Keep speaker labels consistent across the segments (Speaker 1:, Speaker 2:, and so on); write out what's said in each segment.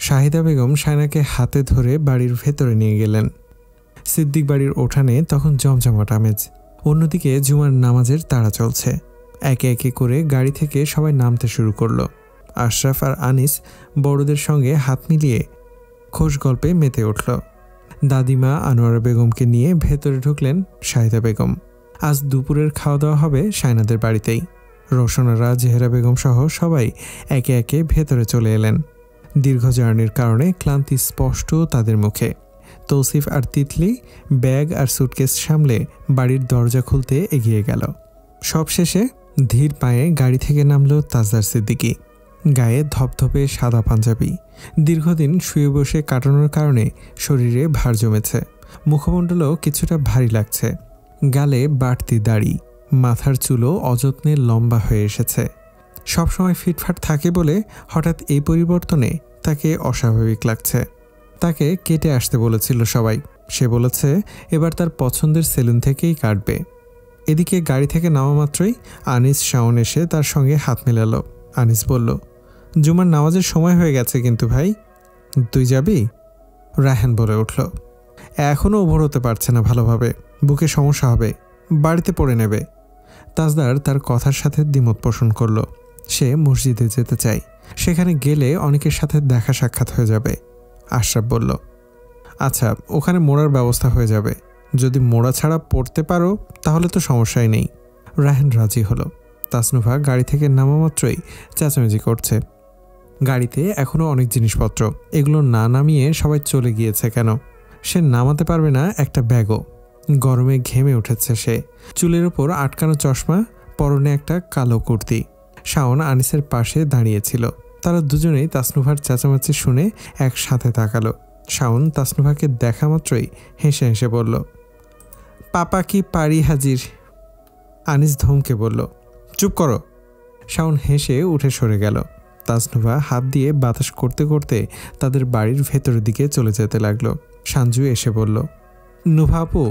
Speaker 1: শাহিদা বেগম শায়নাকে হাতে ধরে বাড়ির ভেতরে নিয়ে গেলেন। সিদ্দিক বাড়ির উঠানে তখন জমজমাট আমেজ। অন্যদিকে জুমার নামাজের তাড়া চলছে। একে একে করে গাড়ি থেকে সবাই নামতে শুরু করলো। আশরাফ আর আনিস বড়দের সঙ্গে হাত মিলিয়ে খোশ গল্পে মেতে উঠল। দাদিমা আনোয়ারা বেগমকে নিয়ে ভেতরে ঢুকলেন শাহিদা বেগম। আজ দুপুরের খাওয়া দাওয়া হবে শায়নাদের বাড়িতেই। রোশনারা, জেহেরা বেগম সহ সবাই একে একে ভেতরে চলে এলেন। দীর্ঘ জার্নির কারণে ক্লান্তি স্পষ্ট তাদের মুখে। তৌসিফ আর তিতলি ব্যাগ আর সুটকেস সামলে বাড়ির দরজা খুলতে এগিয়ে গেল। সবশেষে ধীর পায়ে গাড়ি থেকে নামল তাজদার সিদ্দিকী। গায়ে ধপধপে সাদা পাঞ্জাবি। দীর্ঘদিন শুয়ে বসে কাটানোর কারণে শরীরে ভার জমেছে। মুখমণ্ডলও কিছুটা ভারী লাগছে। গালে বাড়তি দাড়ি, মাথার চুলও অযত্নে লম্বা হয়ে এসেছে। সবসময় ফিটফাট থাকে বলে হঠাৎ এই পরিবর্তনে তাকে অস্বাভাবিক লাগছে। তাকে কেটে আসতে বলেছিল সবাই। সে বলেছে এবার তার পছন্দের সেলুন থেকেই কাটবে। এদিকে গাড়ি থেকে নামা মাত্রই আনিস, শাওন এসে তার সঙ্গে হাত মেলালো। আনিস বলল, জুমার নামাজের সময় হয়ে গেছে কিন্তু ভাই। তুই যাবি? রায়হান বলে উঠল। এখনও ওভর হতে পারছে না ভালোভাবে, বুকে সমস্যা হবে, বাড়িতে পড়ে নেবে। তাজদার তার কথার সাথে দ্বিমত পোষণ করল। সে মসজিদে যেতে চায়, সেখানে গেলে অনেকের সাথে দেখা সাক্ষাৎ হয়ে যাবে। আশরাফ বলল, আচ্ছা, ওখানে মোড়ার ব্যবস্থা হয়ে যাবে। যদি মোড়া ছাড়া পড়তে পারো তাহলে তো সমস্যাই নেই। রায়হান রাজি হলো। তাসনুভা গাড়ি থেকে নামা মাত্রই চেঁচামেচি করছে। গাড়িতে এখনও অনেক জিনিসপত্র, এগুলো না নামিয়ে সবাই চলে গিয়েছে কেন? সে নামাতে পারবে না একটা ব্যাগও। গরমে ঘেমে উঠেছে সে। চুলের ওপর আটকানো চশমা, পরনে একটা কালো কুর্তি। শাওন আনিসের পাশে দাঁড়িয়েছিল। তারা দুজনেই তাসনুভার চেঁচামেচি শুনে একসাথে তাকালো। শাওন তাসনুভাকে দেখা মাত্রই হেসে হেসে বলল, পাপা কি পারি হাজির। আনিস ধমকে বলল, চুপ করো। শাওন হেসে উঠে সরে গেল। তাসনুভা হাত দিয়ে বাতাস করতে করতে তাদের বাড়ির ভেতরের দিকে চলে যেতে লাগলো। সাঞ্জু এসে বলল, নুভা আপু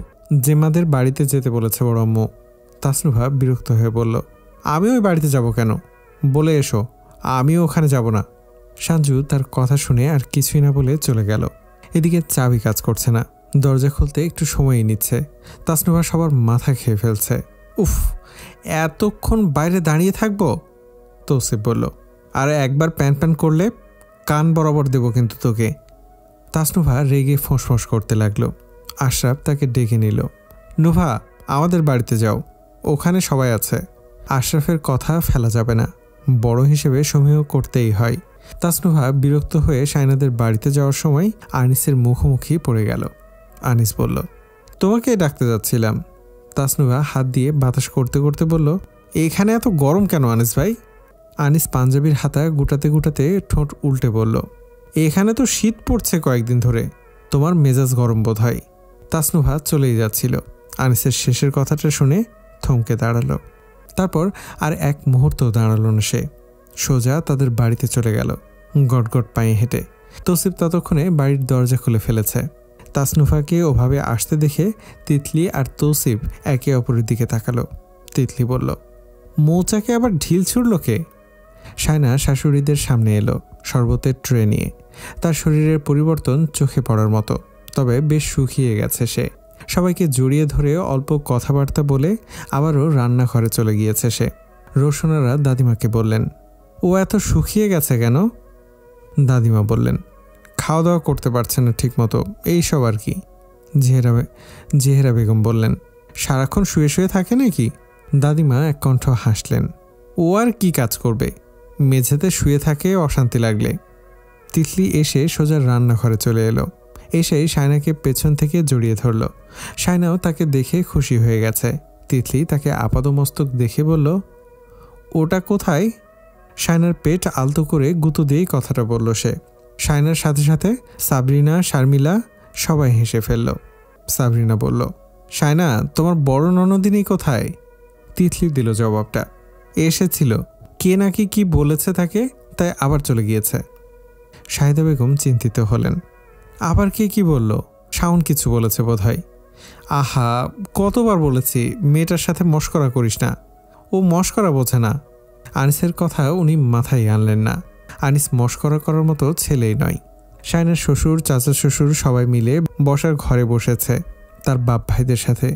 Speaker 1: জেম্মাদের বাড়িতে যেতে বলেছে বড় আম্মু। তাসনুভা বিরক্ত হয়ে বলল, আমি ওই বাড়িতে যাব কেন? বলে এসো, আমিও ওখানে যাব না। সাঞ্জু তার কথা শুনে আর কিছুই না বলে চলে গেল। এদিকে চাবি কাজ করছে না। দরজা খুলতে একটু সময়ই নিচ্ছে। তাসনুভা সবার মাথা খেয়ে ফেলছে। উফ, এতক্ষণ বাইরে দাঁড়িয়ে থাকবো? তৌসিফ বলল, আর একবার প্যান প্যান করলে কান বরাবর দেব কিন্তু তোকে। তাসনুভা রেগে ফোঁস করতে লাগলো। আশরাফ তাকে ডেকে নিল। নুভা, আমাদের বাড়িতে যাও, ওখানে সবাই আছে। আশরাফের কথা ফেলা যাবে না, বড় হিসেবে সমীহ করতেই হয়। তাসনুভা বিরক্ত হয়ে শায়নাদের বাড়িতে যাওয়ার সময় আনিসের মুখোমুখি পড়ে গেল। আনিস বলল, তোমাকে ডাকতে যাচ্ছিলাম। তাসনুভা হাত দিয়ে বাতাস করতে করতে বলল, এখানে এত গরম কেন আনিস ভাই? আনিস পাঞ্জাবির হাতা গুটাতে গুটাতে ঠোঁট উল্টে বলল, এখানে তো শীত পড়ছে কয়েকদিন ধরে, তোমার মেজাজ গরম বোধ হয়। তাসনুভা চলেই যাচ্ছিল। আনিসের শেষের কথাটা শুনে থমকে দাঁড়ালো। তারপর আর এক মুহূর্ত দাঁড়ালো না সে। সোজা তাদের বাড়িতে চলে গেল, গটগট পায়ে হেঁটে। তৌসিফ ততক্ষণে বাড়ির দরজা খুলে ফেলেছে। তাসনুভাকে ওভাবে আসতে দেখে তিতলি আর তৌসিফ একে অপরের দিকে তাকালো। তিতলি বলল, মৌচাকে আবার ঢিল ছুড়ল কে? শায়না শাশুড়িদের সামনে এলো শরবতের ট্রে নিয়ে। তার শরীরের পরিবর্তন চোখে পড়ার মতো, তবে বেশ শুকিয়ে গেছে সে। সবাইকে জড়িয়ে ধরে অল্প কথাবার্তা বলে আবারও রান্নাঘরে চলে গিয়েছে সে। রোশনারা দাদিমাকে বললেন, ও এত শুকিয়ে গেছে কেন? দাদিমা বললেন, খাওয়া দাওয়া করতে পারছে না ঠিক মতো, এইসব আর কি। জেহেরা বেগম বললেন, সারাক্ষণ শুয়ে শুয়ে থাকে নাকি? দাদিমা এক কণ্ঠ হাসলেন, ও আর কি কাজ করবে, মেঝেতে শুয়ে থাকে অশান্তি লাগলে। তিতলি এসে সোজা রান্নাঘরে চলে এলো। এসেই শায়নাকে পেছন থেকে জড়িয়ে ধরল। শায়নাও তাকে দেখে খুশি হয়ে গেছে। তিতলি তাকে আপাদমস্তক দেখে বলল, ওটা কোথায়? শায়নার পেট আলতো করে গুঁতো দিয়েই কথাটা বলল সে। শায়নার সাথে সাথে সাবরিনা, শারমিলা সবাই হেসে ফেলল। সাবরিনা বলল, শায়না, তোমার বড় ননদিনী কোথায়? তিতলি দিল জবাবটা, এসেছিল, কে নাকি কি বলেছে তাকে, তাই আবার চলে গিয়েছে। শাহিদা বেগম চিন্তিত হলেন। আবার কে কি বলল? শাওন কিছু বলেছে বোধহয়। আহা, কতবার বলেছি মেয়েটার সাথে মশকরা করিস না, ও মশকরা বোঝে না। আনিসের কথা উনি মাথায় আনলেন না। আনিস মশকরা করার মতো ছেলেই নয়। শায়নার শ্বশুর, চাচা শ্বশুর সবাই মিলে বসার ঘরে বসেছে তার বাপ ভাইদের সাথে।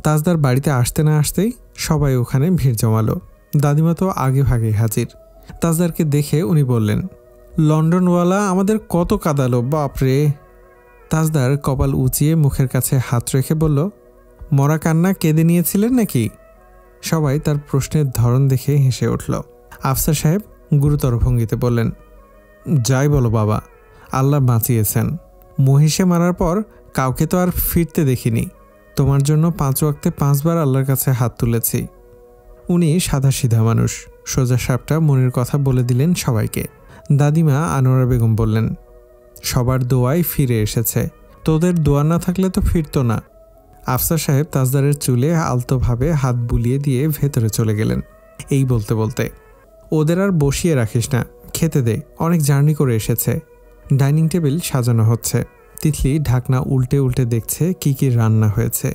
Speaker 1: তাজদার বাড়িতে আসতে না আসতেই সবাই ওখানে ভিড় জমালো। দাদিমা তো আগে ভাগে হাজির। তাজদারকে দেখে উনি বললেন, লন্ডনওয়ালা আমাদের কত কাঁদালো বাপরে। তাজদার কপাল উঁচিয়ে মুখের কাছে হাত রেখে বলল, মরা কান্না কেঁদে নিয়েছিলেন নাকি? সবাই তার প্রশ্নের ধরন দেখে হেসে উঠল। আফসার সাহেব গুরুতর ভঙ্গিতে বললেন, যাই বলো বাবা, আল্লাহ বাঁচিয়েছেন। মহিষে মারার পর কাউকে তো আর ফিরতে দেখিনি। তোমার জন্য 5 ওয়াক্তে 5 বার আল্লাহর কাছে হাত তুলেছি। উনি সাদাসিধা মানুষ, সোজা সাপটা মনের কথা বলে দিলেন সবাইকে। দাদিমা আনোয়ারা বেগম বললেন, সবার দোয়াই ফিরে এসেছে, তোদের দোয়া না থাকলে তো ফিরতো না। আফসার সাহেব তাজদারের চুলে আলতোভাবে হাত বুলিয়ে দিয়ে ভেতরে চলে গেলেন। এই বলতে বলতে, ওদের আর বসিয়ে রাখিস না, খেতে দে, অনেক জার্নি করে এসেছে। ডাইনিং টেবিল সাজানো হচ্ছে। তিতলি ঢাকনা উল্টে উল্টে দেখছে কি কি রান্না হয়েছে।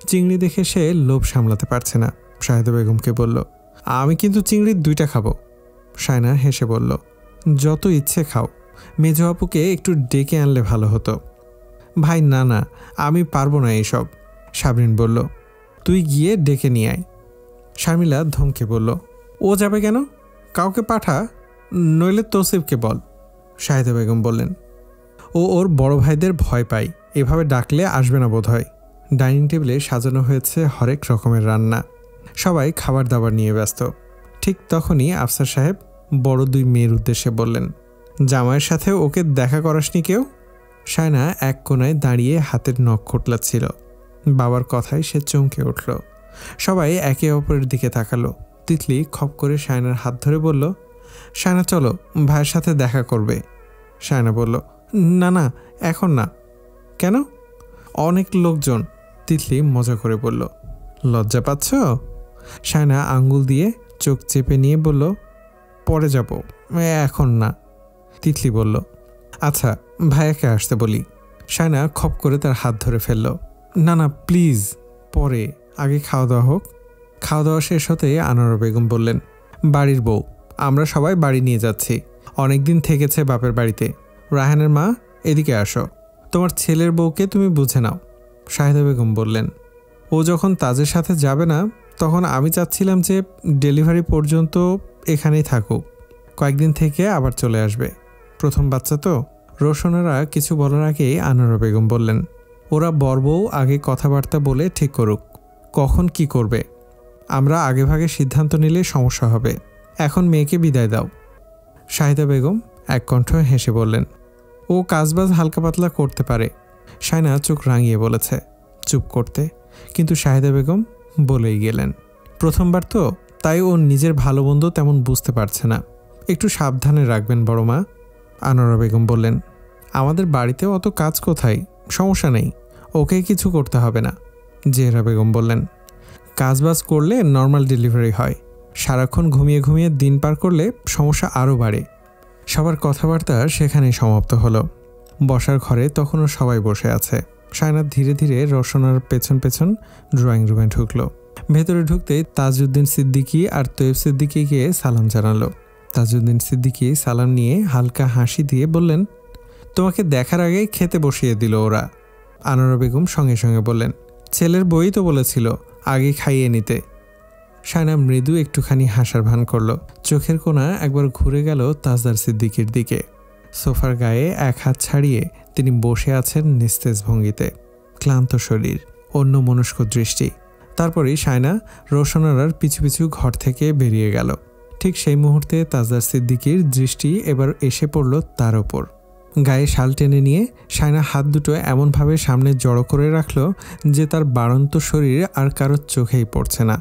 Speaker 1: চিংড়ি দেখে সে লোভ সামলাতে পারছে না। শাহেদা বেগমকে বলল, আমি কিন্তু চিংড়ির 2টা খাবো। শায়না হেসে বলল, যত ইচ্ছে খাও, মেজো আপুকে একটু ডেকে আনলে ভালো হতো। ভাই না না, আমি পারবো না এইসব। সাবরিন বলল, তুই গিয়ে ডেকে নিয়ে আয়। শারমিলা ধমকে বলল, ও যাবে কেন? কাউকে পাঠা, নইলে তৌসিফকে বল। শাহেদা বেগম বললেন, ও ওর বড় ভাইদের ভয় পায়, এভাবে ডাকলে আসবে না বোধ হয়। ডাইনিং টেবিলে সাজানো হয়েছে হরেক রকমের রান্না। সবাই খাবার দাবার নিয়ে ব্যস্ত। ঠিক তখনই আফসার সাহেব বড় 2 মেয়ের উদ্দেশ্যে বললেন, জামাইয়ের সাথে ওকে দেখা করাসনি কেউ? শায়না এক কোনায় দাঁড়িয়ে হাতের নখ খোটলাচ্ছিল। বাবার কথায় সে চমকে উঠল। সবাই একে অপরের দিকে তাকালো। তিতলি খপ করে শায়নার হাত ধরে বলল, শায়না চলো, ভাইয়ের সাথে দেখা করবে। শায়না বলল, না না, এখন না। কেন? অনেক লোকজন। তিতলি মজা করে বলল, লজ্জা পাচ্ছ? শায়না আঙ্গুল দিয়ে চোখ চেপে নিয়ে বলল, পরে যাব, এখন না। তিতলি বলল, আচ্ছা ভাইয়াকে আসতে বলি। শায়না খপ করে তার হাত ধরে ফেলল। না না প্লিজ, পরে, আগে খাওয়া দাওয়া হোক। খাওয়া দাওয়া শেষ হতে আনোয়ারা বেগম বললেন, বাড়ির বউ, আমরা সবাই বাড়ি নিয়ে যাচ্ছি। অনেকদিন থেকেছে বাপের বাড়িতে। রায়হানের মা, এদিকে আসো, তোমার ছেলের বউকে তুমি বুঝে নাও। শাহেদা বেগম বললেন, ও যখন তাজের সাথে যাবে না, তখন আমি চাচ্ছিলাম যে ডেলিভারি পর্যন্ত এখানেই থাকুক, কয়েকদিন থেকে আবার চলে আসবে। প্রথম বাচ্চা তো। রোশনারা কিছু বলার আগেই আনোয়ারা বেগম বললেন, ওরা বরবউ আগে কথাবার্তা বলে ঠিক করুক কখন কি করবে। আমরা আগেভাগে সিদ্ধান্ত নিলে সমস্যা হবে। এখন মেয়েকে বিদায় দাও। শাহিদা বেগম এক কণ্ঠ হেসে বললেন, ও কাজবাজ হালকা পাতলা করতে পারে। শায়না চোখ রাঙিয়ে বলেছে চুপ করতে, কিন্তু শাহিদা বেগম বলেই গেলেন, প্রথমবার তো, তাই ও নিজের ভালো মন্দ তেমন বুঝতে পারছে না, একটু সাবধানে রাখবেন বড় মা। আনোয়ারা বেগম বললেন, আমাদের বাড়িতে অত কাজ কোথায়, সমস্যা নেই, ওকে কিছু করতে হবে না। জেহরা বেগম বললেন, কাজবাজ করলে নর্মাল ডেলিভারি হয়, সারাক্ষণ ঘুমিয়ে ঘুমিয়ে দিন পার করলে সমস্যা আরও বাড়ে। সবার কথাবার্তা সেখানেই সমাপ্ত হলো। বসার ঘরে তখনও সবাই বসে আছে। শায়না ধীরে ধীরে রওশনার পেছন পেছন ড্রয়িং রুমে ঢুকলো। ভেতরে ঢুকতেই তাজউদ্দিন সিদ্দিকী আর তৈয়ব সিদ্দিকীকে সালাম জানালো। তাজউদ্দিন সিদ্দিকী সালাম নিয়ে হালকা হাসি দিয়ে বললেন, তোমাকে দেখার আগেই খেতে বসিয়ে দিল ওরা। আনোয়ারা বেগম সঙ্গে সঙ্গে বললেন, ছেলের বই তো বলেছিল আগে খাইয়ে নিতে। শায়না মৃদু একটুখানি হাসার ভান করলো। চোখের কোণা একবার ঘুরে গেল তাজদার সিদ্দিকীর দিকে। সোফার গায়ে এক হাত ছাড়িয়ে তিনি বসে আছেন নিস্তেজ ভঙ্গিতে, ক্লান্ত শরীর, অন্য মনস্ক দৃষ্টি। তারপরেই শায়না রওশনারার পিছু পিছু ঘর থেকে বেরিয়ে গেল। ঠিক সেই মুহূর্তে তাজদার সিদ্দিকীর দৃষ্টি এবার এসে পড়ল তার ওপর। গায়ে শাল টেনে নিয়ে শায়না হাত দুটো এমনভাবে সামনে জড়ো করে রাখল যে তার বাড়ন্ত শরীর আর কারোর চোখেই পড়ছে না।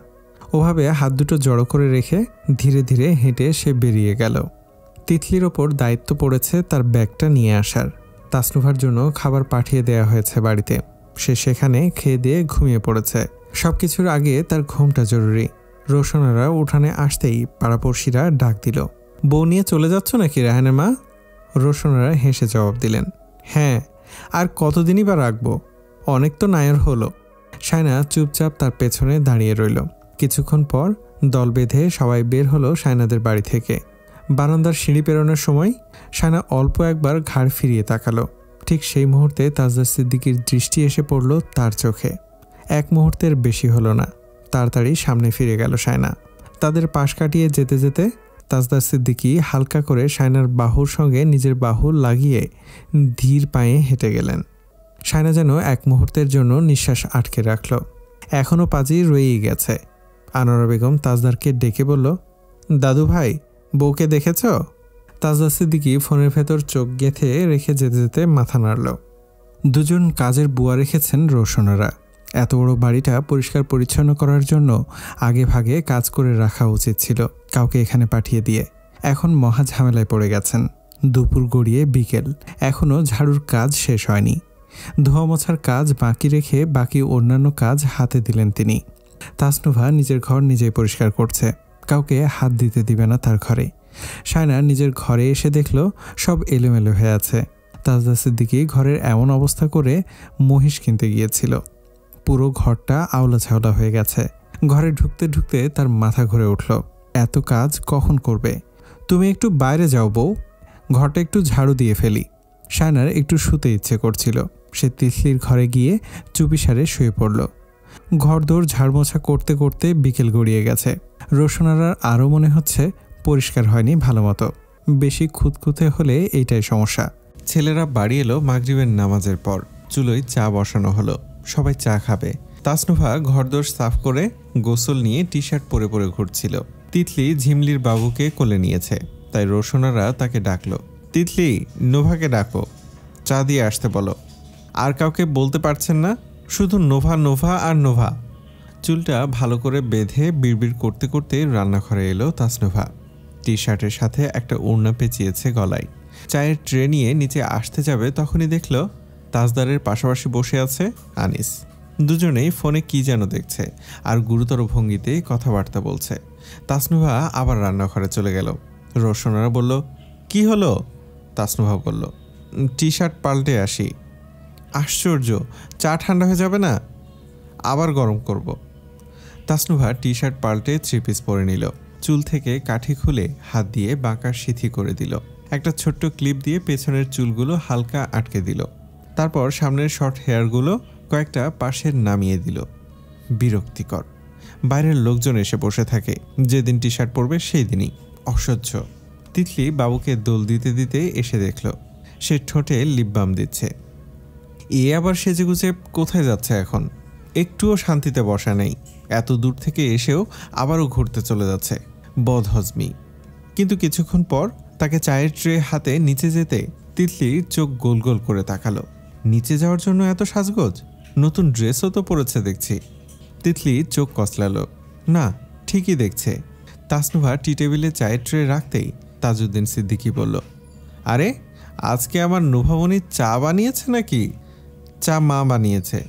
Speaker 1: ওভাবে হাত দুটো জড়ো করে রেখে ধীরে ধীরে হেঁটে সে বেরিয়ে গেল। তিতলির ওপর দায়িত্ব পড়েছে তার ব্যাগটা নিয়ে আসার। তাসনুভার জন্য খাবার পাঠিয়ে দেওয়া হয়েছে বাড়িতে। সে সেখানে খেয়ে দিয়ে ঘুমিয়ে পড়েছে। সব কিছুর আগে তার ঘুমটা জরুরি। রওশনারা উঠানে আসতেই পাড়াপড়শিরা ডাক দিল, বউ নিয়ে চলে যাচ্ছ নাকি রায়হানের মা? রওশনারা হেসে জবাব দিলেন, হ্যাঁ, আর কতদিনই বা রাখবো, অনেক তো নায়ের হলো। শায়না চুপচাপ তার পেছনে দাঁড়িয়ে রইল। কিছুক্ষণ পর দল বেঁধে সবাই বের হলো শায়নাদের বাড়ি থেকে। বারান্দার সিঁড়ি পেরোনোর সময় শায়না অল্প একবার ঘাড় ফিরিয়ে তাকালো। ঠিক সেই মুহূর্তে তাজদার সিদ্দিকীর দৃষ্টি এসে পড়ল তার চোখে। এক মুহূর্তের বেশি হলো না, তাড়াতাড়ি সামনে ফিরে গেল শায়না। তাদের পাশ কাটিয়ে যেতে যেতে তাজদার সিদ্দিকী হালকা করে শায়নার বাহুর সঙ্গে নিজের বাহু লাগিয়ে ধীর পায়ে হেঁটে গেলেন। শায়না যেন এক মুহূর্তের জন্য নিঃশ্বাস আটকে রাখল। এখনও পাজি রয়েই গেছে। আনোয়ারা বেগম তাজদারকে ডেকে বলল, দাদু ভাই, বউকে দেখেছ? তাজদার সিদ্দিকী ফোনের ভেতর চোখ গেঁথে রেখে যেতে যেতে মাথা নাড়ল। দুজন কাজের বুয়া রেখেছেন রোশনারা। এত বড় বাড়িটা পরিষ্কার পরিচ্ছন্ন করার জন্য আগে ভাগে কাজ করে রাখা উচিত ছিল কাউকে এখানে পাঠিয়ে দিয়ে। এখন মহা ঝামেলায় পড়ে গেছেন। দুপুর গড়িয়ে বিকেল, এখনও ঝাড়ুর কাজ শেষ হয়নি। ধোয়া মোছার কাজ বাকি রেখে বাকি অন্যান্য কাজ হাতে দিলেন তিনি। তাসনুভা নিজের ঘর নিজেই পরিষ্কার করছে, কাউকে হাত দিতে দিবে না তার ঘরে। শায়না নিজের ঘরে এসে দেখল সব এলোমেলো হয়ে আছে। তাজদার সিদ্দিকী ঘরের এমন অবস্থা করে মহিষ কিনতে গিয়েছিল। পুরো ঘরটা আওলা ঝাওলা হয়ে গেছে। ঘরে ঢুকতে ঢুকতে তার মাথা ঘুরে উঠল। এত কাজ কখন করবে? তুমি একটু বাইরে যাও বউ, ঘরটা একটু ঝাড়ু দিয়ে ফেলি। শায়নার একটু শুতে ইচ্ছে করছিল। সে তিতলির ঘরে গিয়ে চুপিসারে শুয়ে পড়ল। ঘরদোর ঝাড়মোছা করতে করতে বিকেল গড়িয়ে গেছে। রোশনারার আরও মনে হচ্ছে পরিষ্কার হয়নি ভালো মতো। বেশি খুঁতখুঁতে হলে এইটাই সমস্যা। ছেলেরা বাড়ি এলো মাগরিবের নামাজের পর। চুলোয় চা বসানো হলো, সবাই চা খাবে। তাসনুভা ঘরদোর সাফ করে গোসল নিয়ে টি শার্ট পরে পরে ঘুরছিল। তিতলি ঝিমলির বাবুকে কোলে নিয়েছে, তাই রোশনারা তাকে ডাকলো, তিতলি, নোভাকে ডাকো, চা দিয়ে আসতে বলো। আর কাউকে বলতে পারছেন না? শুধু নোভা নোভা আর নোভা। চুলটা ভালো করে বেঁধে বিড়বিড় করতে করতে রান্নাঘরে এলো তাসনুভা। টি শার্টের সাথে একটা ওড়না পেঁচিয়েছে গলায়। চায়ের ট্রে নিয়ে নিচে আসতে যাবে তখনই দেখল তাজদারের পাশাপাশি বসে আছে আনিস। দুজনেই ফোনে কি যেন দেখছে আর গুরুতর ভঙ্গিতে কথাবার্তা বলছে। তাসনুভা আবার রান্নাঘরে চলে গেল। রোশনারা বলল, কি হলো? তাসনুভা বলল, টি শার্ট পাল্টে আসি। আশ্চর্য, চা ঠান্ডা হয়ে যাবে না? আবার গরম করব। তাসনুভা টি শার্ট পাল্টে থ্রি পিস পরে নিল। চুল থেকে কাঠি খুলে হাত দিয়ে বাঁকা সিথি করে দিল। একটা ছোট্ট ক্লিপ দিয়ে পেছনের চুলগুলো হালকা আটকে দিল। তারপর সামনের শর্ট হেয়ারগুলো কয়েকটা পাশে নামিয়ে দিল। বিরক্তিকর। বাইরের লোকজন এসে বসে থাকে। যেদিন টি শার্ট পরবে সেই দিনই। অসহ্য। তিতলি বাবুকে দোল দিতে দিতে এসে দেখল সে ঠোঁটে লিপ বাম দিচ্ছে। এ আবার সেজেগুজে কোথায় যাচ্ছে এখন? একটুও শান্তিতে বসা নেই। এত দূর থেকে এসেও আবারও ঘুরতে চলে যাচ্ছে। বদহজমি। কিন্তু কিছুক্ষণ পর তাকে চায়ের ট্রে হাতে নিচে যেতে তিতলির চোখ গোল গোল করে তাকালো। নিচে যাওয়ার জন্য এত সাজগোজ? নতুন ড্রেসও তো পরেছে দেখছি। তিতলি চোখ কসলালো। না, ঠিকই দেখছে। তাসনুভা টি টেবিলে চায়ের ট্রে রাখতেই তাজউদ্দিন সিদ্দিকী বলল, আরে আজকে আমার নোভামণি চা বানিয়েছে নাকি? চা মা বানিয়েছে।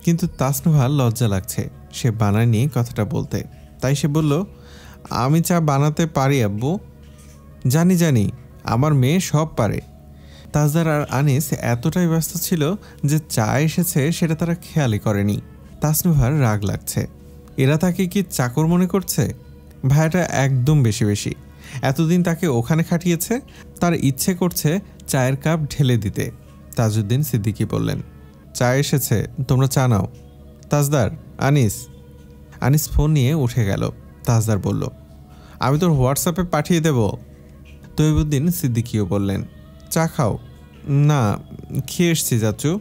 Speaker 1: কিন্তু তাসনুভার লজ্জা লাগছে, সে বানায়নি কথাটা বলতে। তাই সে বলল, আমি চা বানাতে পারি আব্বু। জানি জানি, আমার মেয়ে সব পারে। তাজদার আর আনিস এতটাই ব্যস্ত ছিল যে চা এসেছে সেটা তারা খেয়ালই করেনি। তাসনুভার রাগ লাগছে। এরা তাকে কি চাকর মনে করছে? ভাইয়াটা একদম বেশি বেশি। এতদিন তাকে ওখানে খাটিয়েছে, তার ইচ্ছে করছে চায়ের কাপ ঢেলে দিতে। তাজউদ্দিন সিদ্দিকী বললেন, চা এসেছে, তোমরা চা নাও। তাজদার, আনিস। আনিস ফোন নিয়ে উঠে গেল। তাজদার বলল, আমি তোর হোয়াটসঅ্যাপে পাঠিয়ে দেব। তৈবুদ্দিন সিদ্দিকীও বললেন, চা খাও। না, খেয়ে এসছি চাচু,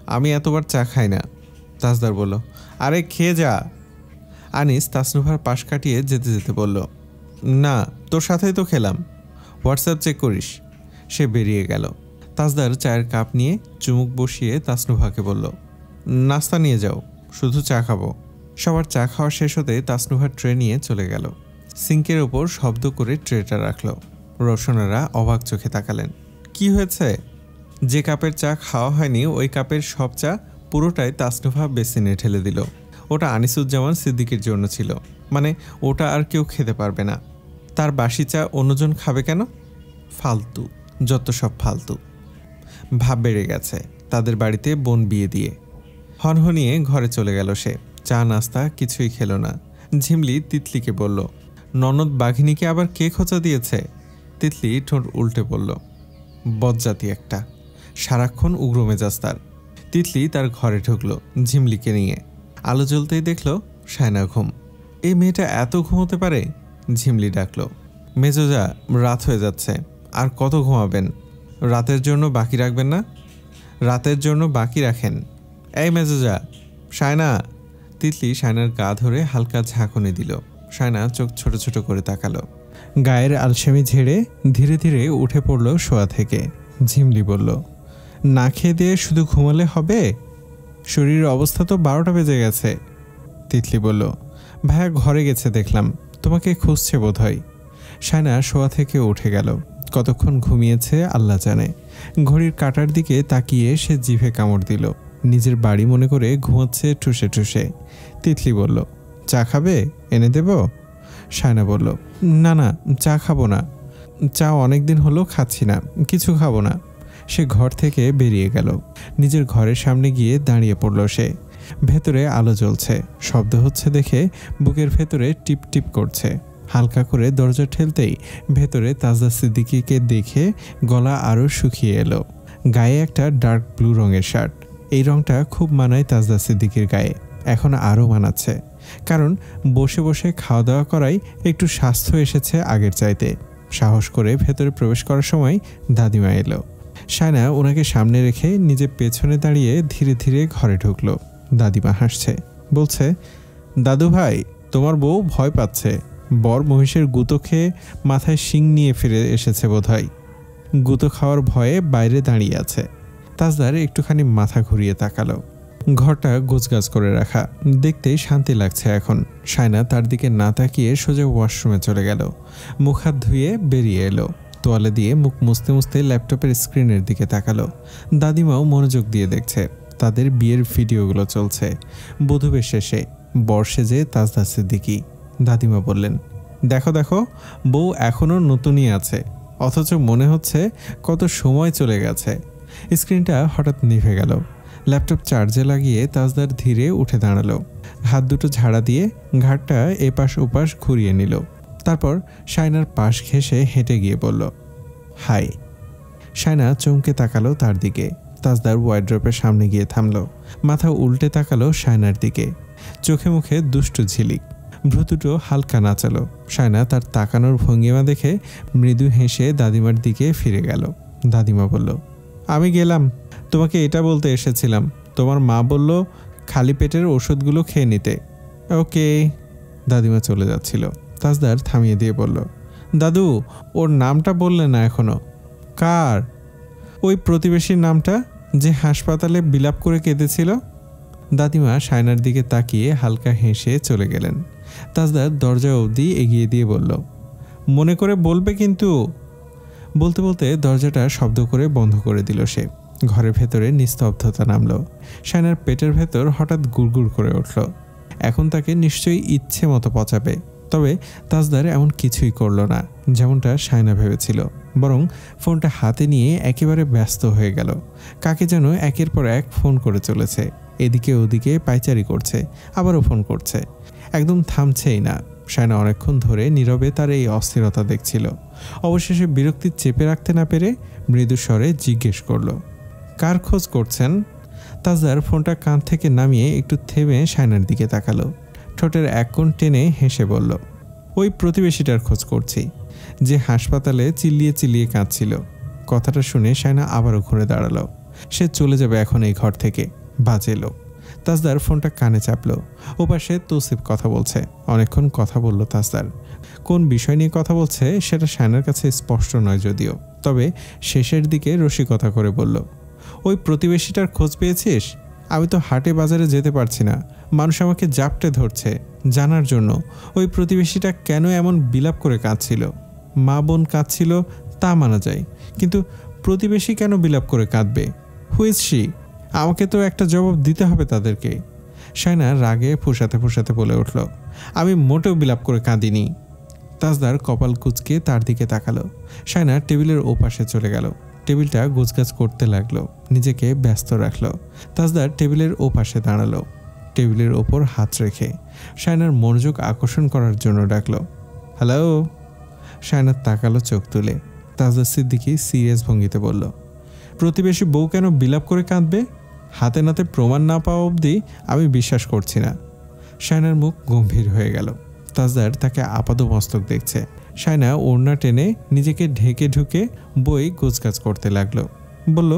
Speaker 1: আমি এতবার চা খাই না। তাজদার বলল, আরে খেয়ে যা। আনিস তাসনুভার পাশ কাটিয়ে যেতে যেতে বলল, না, তোর সাথেই তো খেলাম, হোয়াটসঅ্যাপ চেক করিস। সে বেরিয়ে গেল। তাজদার চায়ের কাপ নিয়ে চুমুক বসিয়ে তাসনুভাকে বলল, নাস্তা নিয়ে যাও, শুধু চা খাবো। সবার চা খাওয়া শেষ হতে তাসনুভার ট্রে নিয়ে চলে গেল। সিঙ্কের ওপর শব্দ করে ট্রেটা রাখল। রোশনারা অবাক চোখে তাকালেন। কি হয়েছে? যে কাপের চা খাওয়া হয়নি ওই কাপের সব চা পুরোটাই তাসনুভা বেসিনে ঢেলে দিল। ওটা আনিসুজ্জামান সিদ্দিকীর জন্য ছিল, মানে ওটা আর কেউ খেতে পারবে না। তার বাসি চা অন্যজন খাবে কেন? ফালতু, যত সব ফালতু। ভাব বেড়ে গেছে তাদের বাড়িতে বোন বিয়ে দিয়ে। হনহনিয়ে ঘরে চলে গেল সে। চা নাস্তা কিছুই খেল না। ঝিমলি তিতলিকে বলল, ননদ বাঘিনীকে আবার কে খোঁচা দিয়েছে? তিতলি ঠোঁট উল্টে পড়ল। বজ্জাতি একটা, সারাক্ষণ উগ্র মেজাজ তার। তিতলি তার ঘরে ঢুকলো ঝিমলিকে নিয়ে। আলো জ্বলতেই দেখল সায়না ঘুম। এই মেয়েটা এত ঘুমোতে পারে? ঝিমলি ডাকলো, মেজোজা রাত হয়ে যাচ্ছে, আর কত ঘুমাবেন? রাতের জন্য বাকি রাখবেন না? রাতের জন্য বাকি রাখেন। এই মেজোজা, সায়না। তিতলি সায়নার গা ধরে হালকা ঝাঁকুনি দিল। সায়না চোখ ছোট ছোট করে তাকালো। গায়ের আলসেমি ঝেড়ে ধীরে ধীরে উঠে পড়ল শোয়া থেকে। ঝিমলি বলল, না খেয়ে দিয়ে শুধু ঘুমালে হবে? শরীরের অবস্থা তো 12টা বেজে গেছে। তিতলি বলল, ভাইয়া ঘরে গেছে দেখলাম, তোমাকে খুঁজছে বোধ হয়। সায়না শোয়া থেকে উঠে গেল। কতক্ষণ ঘুমিয়েছে আল্লাহ জানে। ঘড়ির কাঁটার দিকে তাকিয়ে সে জিভে কামড় দিল। নিজের বাড়ি মনে করে ঘুমাচ্ছে ঠুসে ঠুসে। তিতলি বলল, চা খাবে? এনে দেব? সায়না বলল, না না, চা খাবো না। চা অনেক দিন হলো খাচ্ছি না, কিছু খাবো না। সে ঘর থেকে বেরিয়ে গেল। নিজের ঘরের সামনে গিয়ে দাঁড়িয়ে পড়ল সে। ভেতরে আলো জ্বলছে, শব্দ হচ্ছে দেখে বুকের ভেতরে টিপ টিপ করছে। হালকা করে দরজা ঠেলতেই ভেতরে তাজদা সিদ্দিকীকে দেখে গলা আরও শুকিয়ে এলো। গায়ে একটা ডার্ক ব্লু রঙের শার্ট। এই রঙটা খুব মানায় তাজদা সিদ্দিকীর গায়ে। এখন আরও মানাচ্ছে, কারণ বসে বসে খাওয়া দাওয়া করাই একটু স্বাস্থ্য এসেছে আগের চাইতে। সাহস করে ভেতরে প্রবেশ করার সময় দাদিমা এলো। সায়না ওনাকে সামনে রেখে নিজে পেছনে দাঁড়িয়ে ধীরে ধীরে ঘরে ঢুকলো। দাদিমা হাসছে, বলছে, দাদু ভাই, তোমার বউ ভয় পাচ্ছে। বর মহিষের গুঁতো খেয়ে মাথায় শিং নিয়ে ফিরে এসেছে বোধহয়। গুঁতো খাওয়ার ভয়ে বাইরে দাঁড়িয়ে আছে। তাজদার একটুখানি মাথা ঘুরিয়ে তাকালো। ঘরটা গোছগাছ করে রাখা, দেখতেই শান্তি লাগছে এখন। সায়না তার দিকে না তাকিয়ে সোজা ওয়াশরুমে চলে গেল। মুখ হাত ধুয়ে বেরিয়ে এলো। তোয়ালে দিয়ে মুখ মুছতে মুছতে ল্যাপটপের স্ক্রিনের দিকে তাকালো। দাদিমাও মনোযোগ দিয়ে দেখছে। তাদের বিয়ের ভিডিওগুলো চলছে। বধূবের শেষে বর সেজে তাজদা সিদ্দিকী। দাদিমা বললেন, দেখো দেখো, বউ এখনও নতুনই আছে, অথচ মনে হচ্ছে কত সময় চলে গেছে। স্ক্রিনটা হঠাৎ নিভে গেল। ল্যাপটপ চার্জে লাগিয়ে তাজদার ধীরে উঠে দাঁড়ালো। হাত দুটো ঝাড়া দিয়ে ঘাটটা এপাশ ওপাশ ঘুরিয়ে নিল। তারপর সায়নার পাশ ঘেঁষে হেঁটে গিয়ে বলল, হাই। সায়না চমকে তাকালো তার দিকে। তাজদার ওয়ার্ড্রপের সামনে গিয়ে থামলো। মাথা উল্টে তাকালো সায়নার দিকে। চোখে মুখে দুষ্টু ঝিলিক। ভ্রু দুটো হালকা নাচালো। সায়না তার তাকানোর ভঙ্গিমা দেখে মৃদু হেসে দাদিমার দিকে ফিরে গেল। দাদিমা বলল, আমি গেলাম, তোমাকে এটা বলতে এসেছিলাম। তোমার মা বলল খালি পেটের ওষুধগুলো খেয়ে নিতে। ওকে। দাদিমা চলে যাচ্ছিল। তাজদার থামিয়ে দিয়ে বলল, দাদু, ওর নামটা বললে না এখনো। কার? ওই প্রতিবেশীর নামটা, যে হাসপাতালে বিলাপ করে কেঁদেছিল। দাদিমা সায়নার দিকে তাকিয়ে হালকা হেসে চলে গেলেন। তাজদার দরজা অবধি এগিয়ে দিয়ে বলল, মনে করে বলবে কিন্তু। বলতে বলতে দরজাটা শব্দ করে বন্ধ করে দিল সে। ঘরের ভেতরে নিস্তব্ধতা নামল। সায়নার পেটের ভেতর হঠাৎ গুড়গুড় করে উঠল। এখন তাকে নিশ্চয়ই ইচ্ছে মতো পচাবে। তবে তাজদার এমন কিছুই করল না যেমনটা সায়না ভেবেছিল। বরং ফোনটা হাতে নিয়ে একেবারে ব্যস্ত হয়ে গেল। কাকে যেন একের পর এক ফোন করে চলেছে। এদিকে ওদিকে পায়চারি করছে, আবারও ফোন করছে, একদম থামছেই না। সায়না অনেকক্ষণ ধরে নীরবে তার এই অস্থিরতা দেখছিল। অবশেষে বিরক্তি চেপে রাখতে না পেরে মৃদু স্বরে জিজ্ঞেস করল, কার খোঁজ করছেন? তাজদার ফোনটা কান থেকে নামিয়ে একটু থেমে সায়নার দিকে তাকালো। ঠোঁটের এক কোণ টেনে হেসে বলল, ওই প্রতিবেশীটার খোঁজ করছি, যে হাসপাতালে চিল্লিয়ে চিল্লিয়ে কাঁদছিল। কথাটা শুনে সায়না আবারও ঘুরে দাঁড়ালো। সে চলে যাবে এখন এই ঘর থেকে। বাজে লোক। তাজদার ফোনটা কানে চাপলো। ওপাশে তৌসিফ কথা বলছে। অনেকক্ষণ কথা বলল তাজদার। কোন বিষয় নিয়ে কথা বলছে সেটা সায়নার কাছে স্পষ্ট নয় যদিও, তবে শেষের দিকে রসিকতা করে বলল, ওই প্রতিবেশীটার খোঁজ পেয়েছিস? আমি তো হাটে বাজারে যেতে পারছি না, মানুষ আমাকে জাপটে ধরছে জানার জন্য ওই প্রতিবেশীটা কেন এমন বিলাপ করে কাঁদছিল। মা বোন কাঁদছিল তা মানা যায়, কিন্তু প্রতিবেশী কেন বিলাপ করে কাঁদবে? Who's she? আমাকে তো একটা জবাব দিতে হবে তাদেরকে। সায়না রাগে ফুসাতে ফুসাতে বলে উঠল, আমি মোটেও বিলাপ করে কাঁদিনি। তাজদার কপাল কুঁচকে তার দিকে তাকালো। সায়না টেবিলের ওপাশে চলে গেল। টেবিলটা গোছগাছ করতে লাগলো, নিজেকে ব্যস্ত রাখলো। তাজদার টেবিলের ওপাশে দাঁড়ালো, টেবিলের ওপর হাত রেখে সায়নার মনোযোগ আকর্ষণ করার জন্য ডাকলো, হ্যালো। সায়না তাকালো চোখ তুলে। তাজদার সিদ্দিকী সিরিয়াস ভঙ্গিতে বলল, প্রতিবেশী বউ কেন বিলাপ করে কাঁদবে? হাতে নাতে প্রমাণ না পাওয়া অবধি আমি বিশ্বাস করছি না। শায়নার মুখ গম্ভীর হয়ে গেল। তাজদার তাকে আপাদমস্তক দেখছে। শায়না ওড়না টেনে নিজেকে ঢেকে ঢুকে বই গোছগাছ করতে লাগলো। বলল,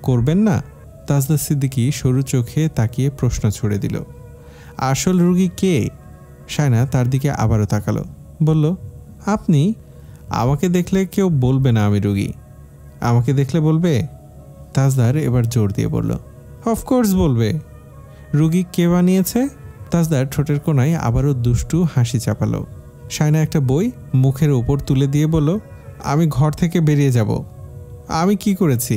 Speaker 1: করবেন না? তাজদার সিদ্দিকী সরু চোখে তাকিয়ে প্রশ্ন ছুড়ে দিল, আসল রুগী কে? শায়না তার দিকে আবারও তাকালো। বলল, আপনি। আমাকে দেখলে কেউ বলবে না আমি রুগী। আমাকে দেখলে বলবে? তাজদার এবার জোর দিয়ে বলল, অফকোর্স বলবে। রুগী কে বানিয়েছে? তাজদার ঠোঁটের কোনায় আবারও দুষ্টু হাসি চাপালো। শায়না একটা বই মুখের ওপর তুলে দিয়ে বলল, আমি ঘর থেকে বেরিয়ে যাব। আমি কি করেছি?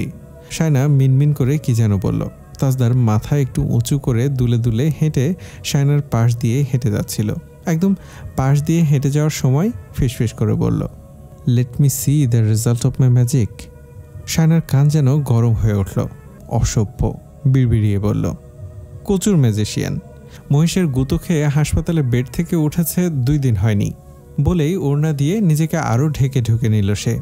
Speaker 1: শায়না মিনমিন করে কি যেন বলল। তাজদার মাথা একটু উঁচু করে দুলে দুলে হেঁটে শায়নার পাশ দিয়ে হেঁটে যাচ্ছিল। একদম পাশ দিয়ে হেঁটে যাওয়ার সময় ফিসফিস করে বলল, let me see the result of my magic. শায়নার কান যেন গরম হয়ে উঠল। অসভ্য বিড়বিড়িয়ে বলল, কচুর ম্যাজিশিয়ান। মহিষের গুঁতো খেয়ে হাসপাতালে বেড থেকে উঠেছে 2 দিন হয়নি বলেই ওড়না দিয়ে নিজেকে আরও ঢেকে ঢুকে নিল সে।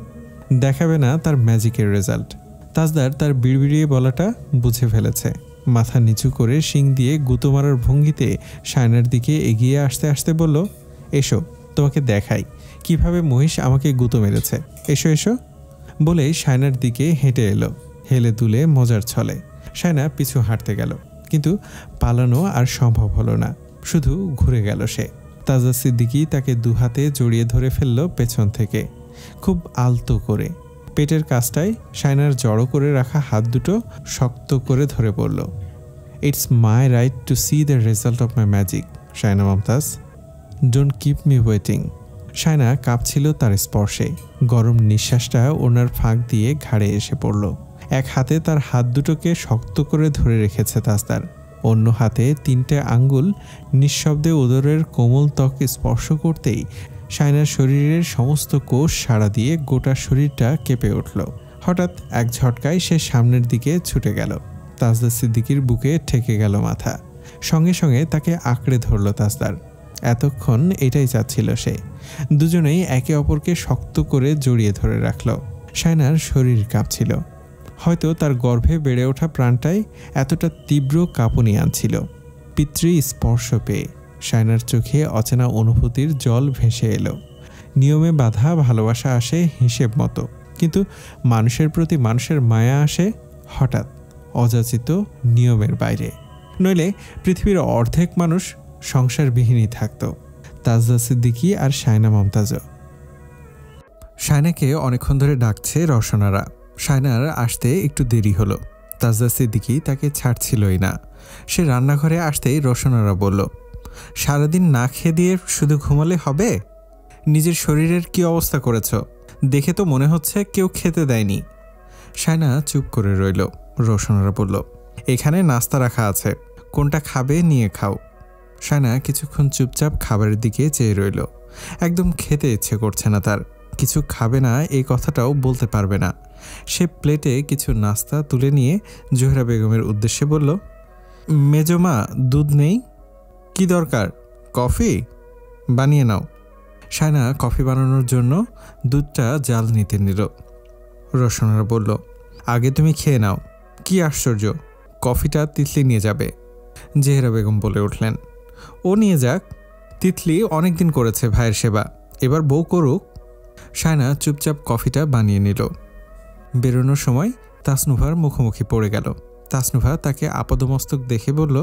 Speaker 1: দেখাবে না তার ম্যাজিকের রেজাল্ট। তাজদার তার বিড়বিড়িয়ে বলাটা বুঝে ফেলেছে। মাথা নিচু করে শিং দিয়ে গুঁতো মারার ভঙ্গিতে শায়নার দিকে এগিয়ে আসতে আসতে বলল, এসো তোমাকে দেখাই কিভাবে মহিষ আমাকে গুঁতো মেরেছে। এসো এসো বলেই শায়নার দিকে হেঁটে এলো, হেলে দুলে মজার ছলে। শায়না পিছু হাঁটতে গেল, কিন্তু পালানো আর সম্ভব হলো না। শুধু ঘুরে গেল সে। তাজদার সিদ্দিকী তাকে দুহাতে জড়িয়ে ধরে ফেলল পেছন থেকে, খুব আলতো করে। পেটের কাছটায় শায়নার জড়ো করে রাখা হাত দুটো শক্ত করে ধরে পড়ল। It's my right to see the result of my magic, Shayna Mumtaz. Don't keep me waiting. Shayna কাঁপছিল তার স্পর্শে। গরম নিঃশ্বাসটা ওনার ফাঁক দিয়ে ঘাড়ে এসে পড়ল। এক হাতে তার হাত দুটোকে শক্ত করে ধরে রেখেছে তাজদার, অন্য হাতে 3টে আঙ্গুল নিঃশব্দে উদরের কোমল ত্বক স্পর্শ করতেই শায়নার শরীরের সমস্ত কোষ সাড়া দিয়ে গোটা শরীরটা কেঁপে উঠল। হঠাৎ এক ঝটকায় সে সামনের দিকে ছুটে গেল। তাজদার সিদ্দিকীর বুকে ঠেকে গেল মাথা। সঙ্গে সঙ্গে তাকে আঁকড়ে ধরল তাজদার। এতক্ষণ এটাই চাচ্ছিল সে। দুজনেই একে অপরকে শক্ত করে জড়িয়ে ধরে রাখল। শায়নার শরীর কাঁপছিল। হয়তো তার গর্ভে বেড়ে ওঠা প্রাণটাই এতটা তীব্র কাঁপুনি আনছিল। পিতৃ স্পর্শ পেয়ে শায়নার চোখে অচেনা অনুভূতির জল ভেসে এলো। নিয়মে বাঁধা ভালোবাসা আসে হিসেব মতো, কিন্তু মানুষের প্রতি মানুষের মায়া আসে হঠাৎ, অযাচিত, নিয়মের বাইরে। নইলে পৃথিবীর অর্ধেক মানুষ সংসারবিহীনই থাকত। তাজদার সিদ্দিকী আর শায়না মমতাজও। শায়নাকে অনেকক্ষণ ধরে ডাকছে রওশনারা। শায়নার আসতে একটু দেরি হলো। তাজদার সিদ্দিকী তাকে ছাড়ছিলই না। সে রান্নাঘরে আসতেই রওশনারা বলল, সারাদিন না খেয়ে দিয়ে শুধু ঘুমালে হবে? নিজের শরীরের কি অবস্থা করেছ? দেখে তো মনে হচ্ছে কেউ খেতে দেয়নি। শায়না চুপ করে রইল। রওশনারা বলল, এখানে নাস্তা রাখা আছে, কোনটা খাবে নিয়ে খাও। শায়না কিছুক্ষণ চুপচাপ খাবারের দিকে চেয়ে রইল। একদম খেতে ইচ্ছে করছে না তার। কিছু খাবে না এই কথাটাও বলতে পারবে না। সে প্লেটে কিছু নাস্তা তুলে নিয়ে জোহরা বেগমের উদ্দেশ্যে বলল, মেজমা দুধ নেই? কি দরকার? কফি বানিয়ে নাও। শায়না কফি বানানোর জন্য দুধটা জাল নিতে নিল। রওশনারা বলল, আগে তুমি খেয়ে নাও। কি আশ্চর্য, কফিটা তিতলি নিয়ে যাবে। জেহরা বেগম বলে উঠলেন, ও নিয়ে যাক। তিতলি অনেকদিন করেছে ভাইয়ের সেবা, এবার বউ করুক। শায়না চুপচাপ কফিটা বানিয়ে নিল। বেরোনোর সময় তাসনুভার মুখোমুখি পড়ে গেল। তাসনুভা তাকে আপাদমস্তক দেখে বলল,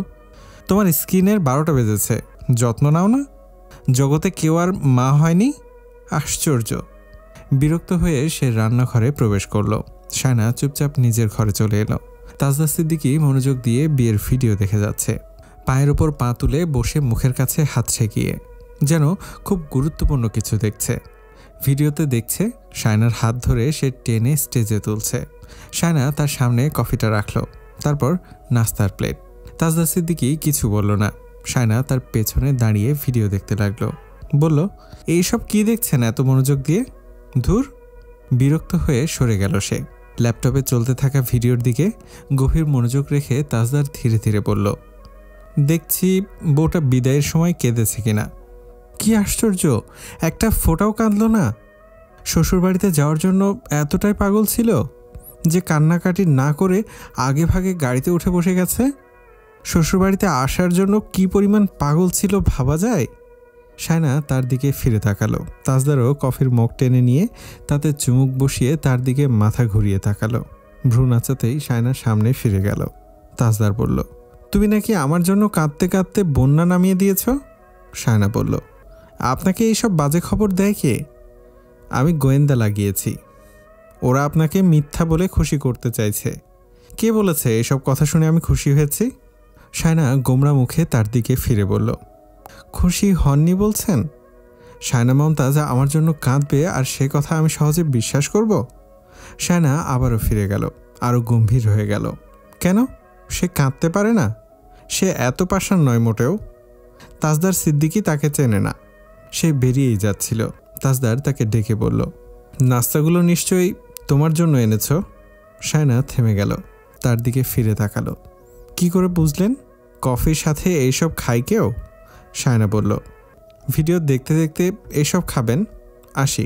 Speaker 1: তোমার স্কিনের 12টা বেজেছে, যত্ন নাও না? জগতে কেউ আর মা হয়নি? আশ্চর্য। বিরক্ত হয়ে সে রান্নাঘরে প্রবেশ করল। শায়না চুপচাপ নিজের ঘরে চলে এলো। তাজদার সিদ্দিকী মনোযোগ দিয়ে বিয়ের ভিডিও দেখে যাচ্ছে। পায়ের ওপর পা তুলে বসে মুখের কাছে হাত ঠেকিয়ে, যেন খুব গুরুত্বপূর্ণ কিছু দেখছে। ভিডিওতে দেখছে শায়নার হাত ধরে সে টেনে স্টেজে তুলছে। শায়না তার সামনে কফিটা রাখল, তারপর নাস্তার প্লেট। তাজদার সিদ্দিকী কিছু বলল না। শায়না তার পেছনে দাঁড়িয়ে ভিডিও দেখতে লাগলো। বলল, এইসব কি দেখছেন এত মনোযোগ দিয়ে? ধুর। বিরক্ত হয়ে সরে গেল সে। ল্যাপটপে চলতে থাকা ভিডিওর দিকে গভীর মনোযোগ রেখে তাজদার ধীরে ধীরে বলল, দেখছি বউটা বিদায়ের সময় কেঁদেছে কিনা। কি আশ্চর্য, একটা ফোঁটাও কাঁদল না। শ্বশুরবাড়িতে যাওয়ার জন্য এতটাই পাগল ছিল যে কান্নাকাটি না করে আগে ভাগে গাড়িতে উঠে বসে গেছে। শ্বশুরবাড়িতে আসার জন্য কি পরিমাণ পাগল ছিল ভাবা যায়। শায়না তার দিকে ফিরে তাকালো। তাজদারও কফির মগ টেনে নিয়ে তাতে চুমুক বসিয়ে তার দিকে মাথা ঘুরিয়ে তাকালো। ভ্রু নাচাতেই শায়না সামনে ফিরে গেল। তাজদার বলল, তুমি নাকি আমার জন্য কাঁদতে কাঁদতে বন্যা নামিয়ে দিয়েছ? শায়না বলল, আপনাকে এইসব বাজে খবর দেয় কে? আমি গোয়েন্দা লাগিয়েছি। ওরা আপনাকে মিথ্যা বলে খুশি করতে চাইছে। কে বলেছে এসব কথা শুনে আমি খুশি হয়েছি? শায়না গোমরা মুখে তার দিকে ফিরে বলল, খুশি হননি বলছেন? শায়না মমতাজ আমার জন্য কাঁদবে আর সে কথা আমি সহজে বিশ্বাস করব? শায়না আবারও ফিরে গেল, আরও গম্ভীর হয়ে গেল। কেন? সে কাঁদতে পারে না? সে এত পাষাণ নয় মোটেও। তাজদার সিদ্দিকী তাকে চেনে না। সে বেরিয়েই যাচ্ছিল। তাজদার তাকে ডেকে বলল, নাস্তাগুলো নিশ্চয়ই তোমার জন্য এনেছ? শায়না থেমে গেল, তার দিকে ফিরে তাকালো। কি করে বুঝলেন? কফির সাথে এইসব খাই কেউ? শায়না বলল, ভিডিও দেখতে দেখতে এসব খাবেন? আসি।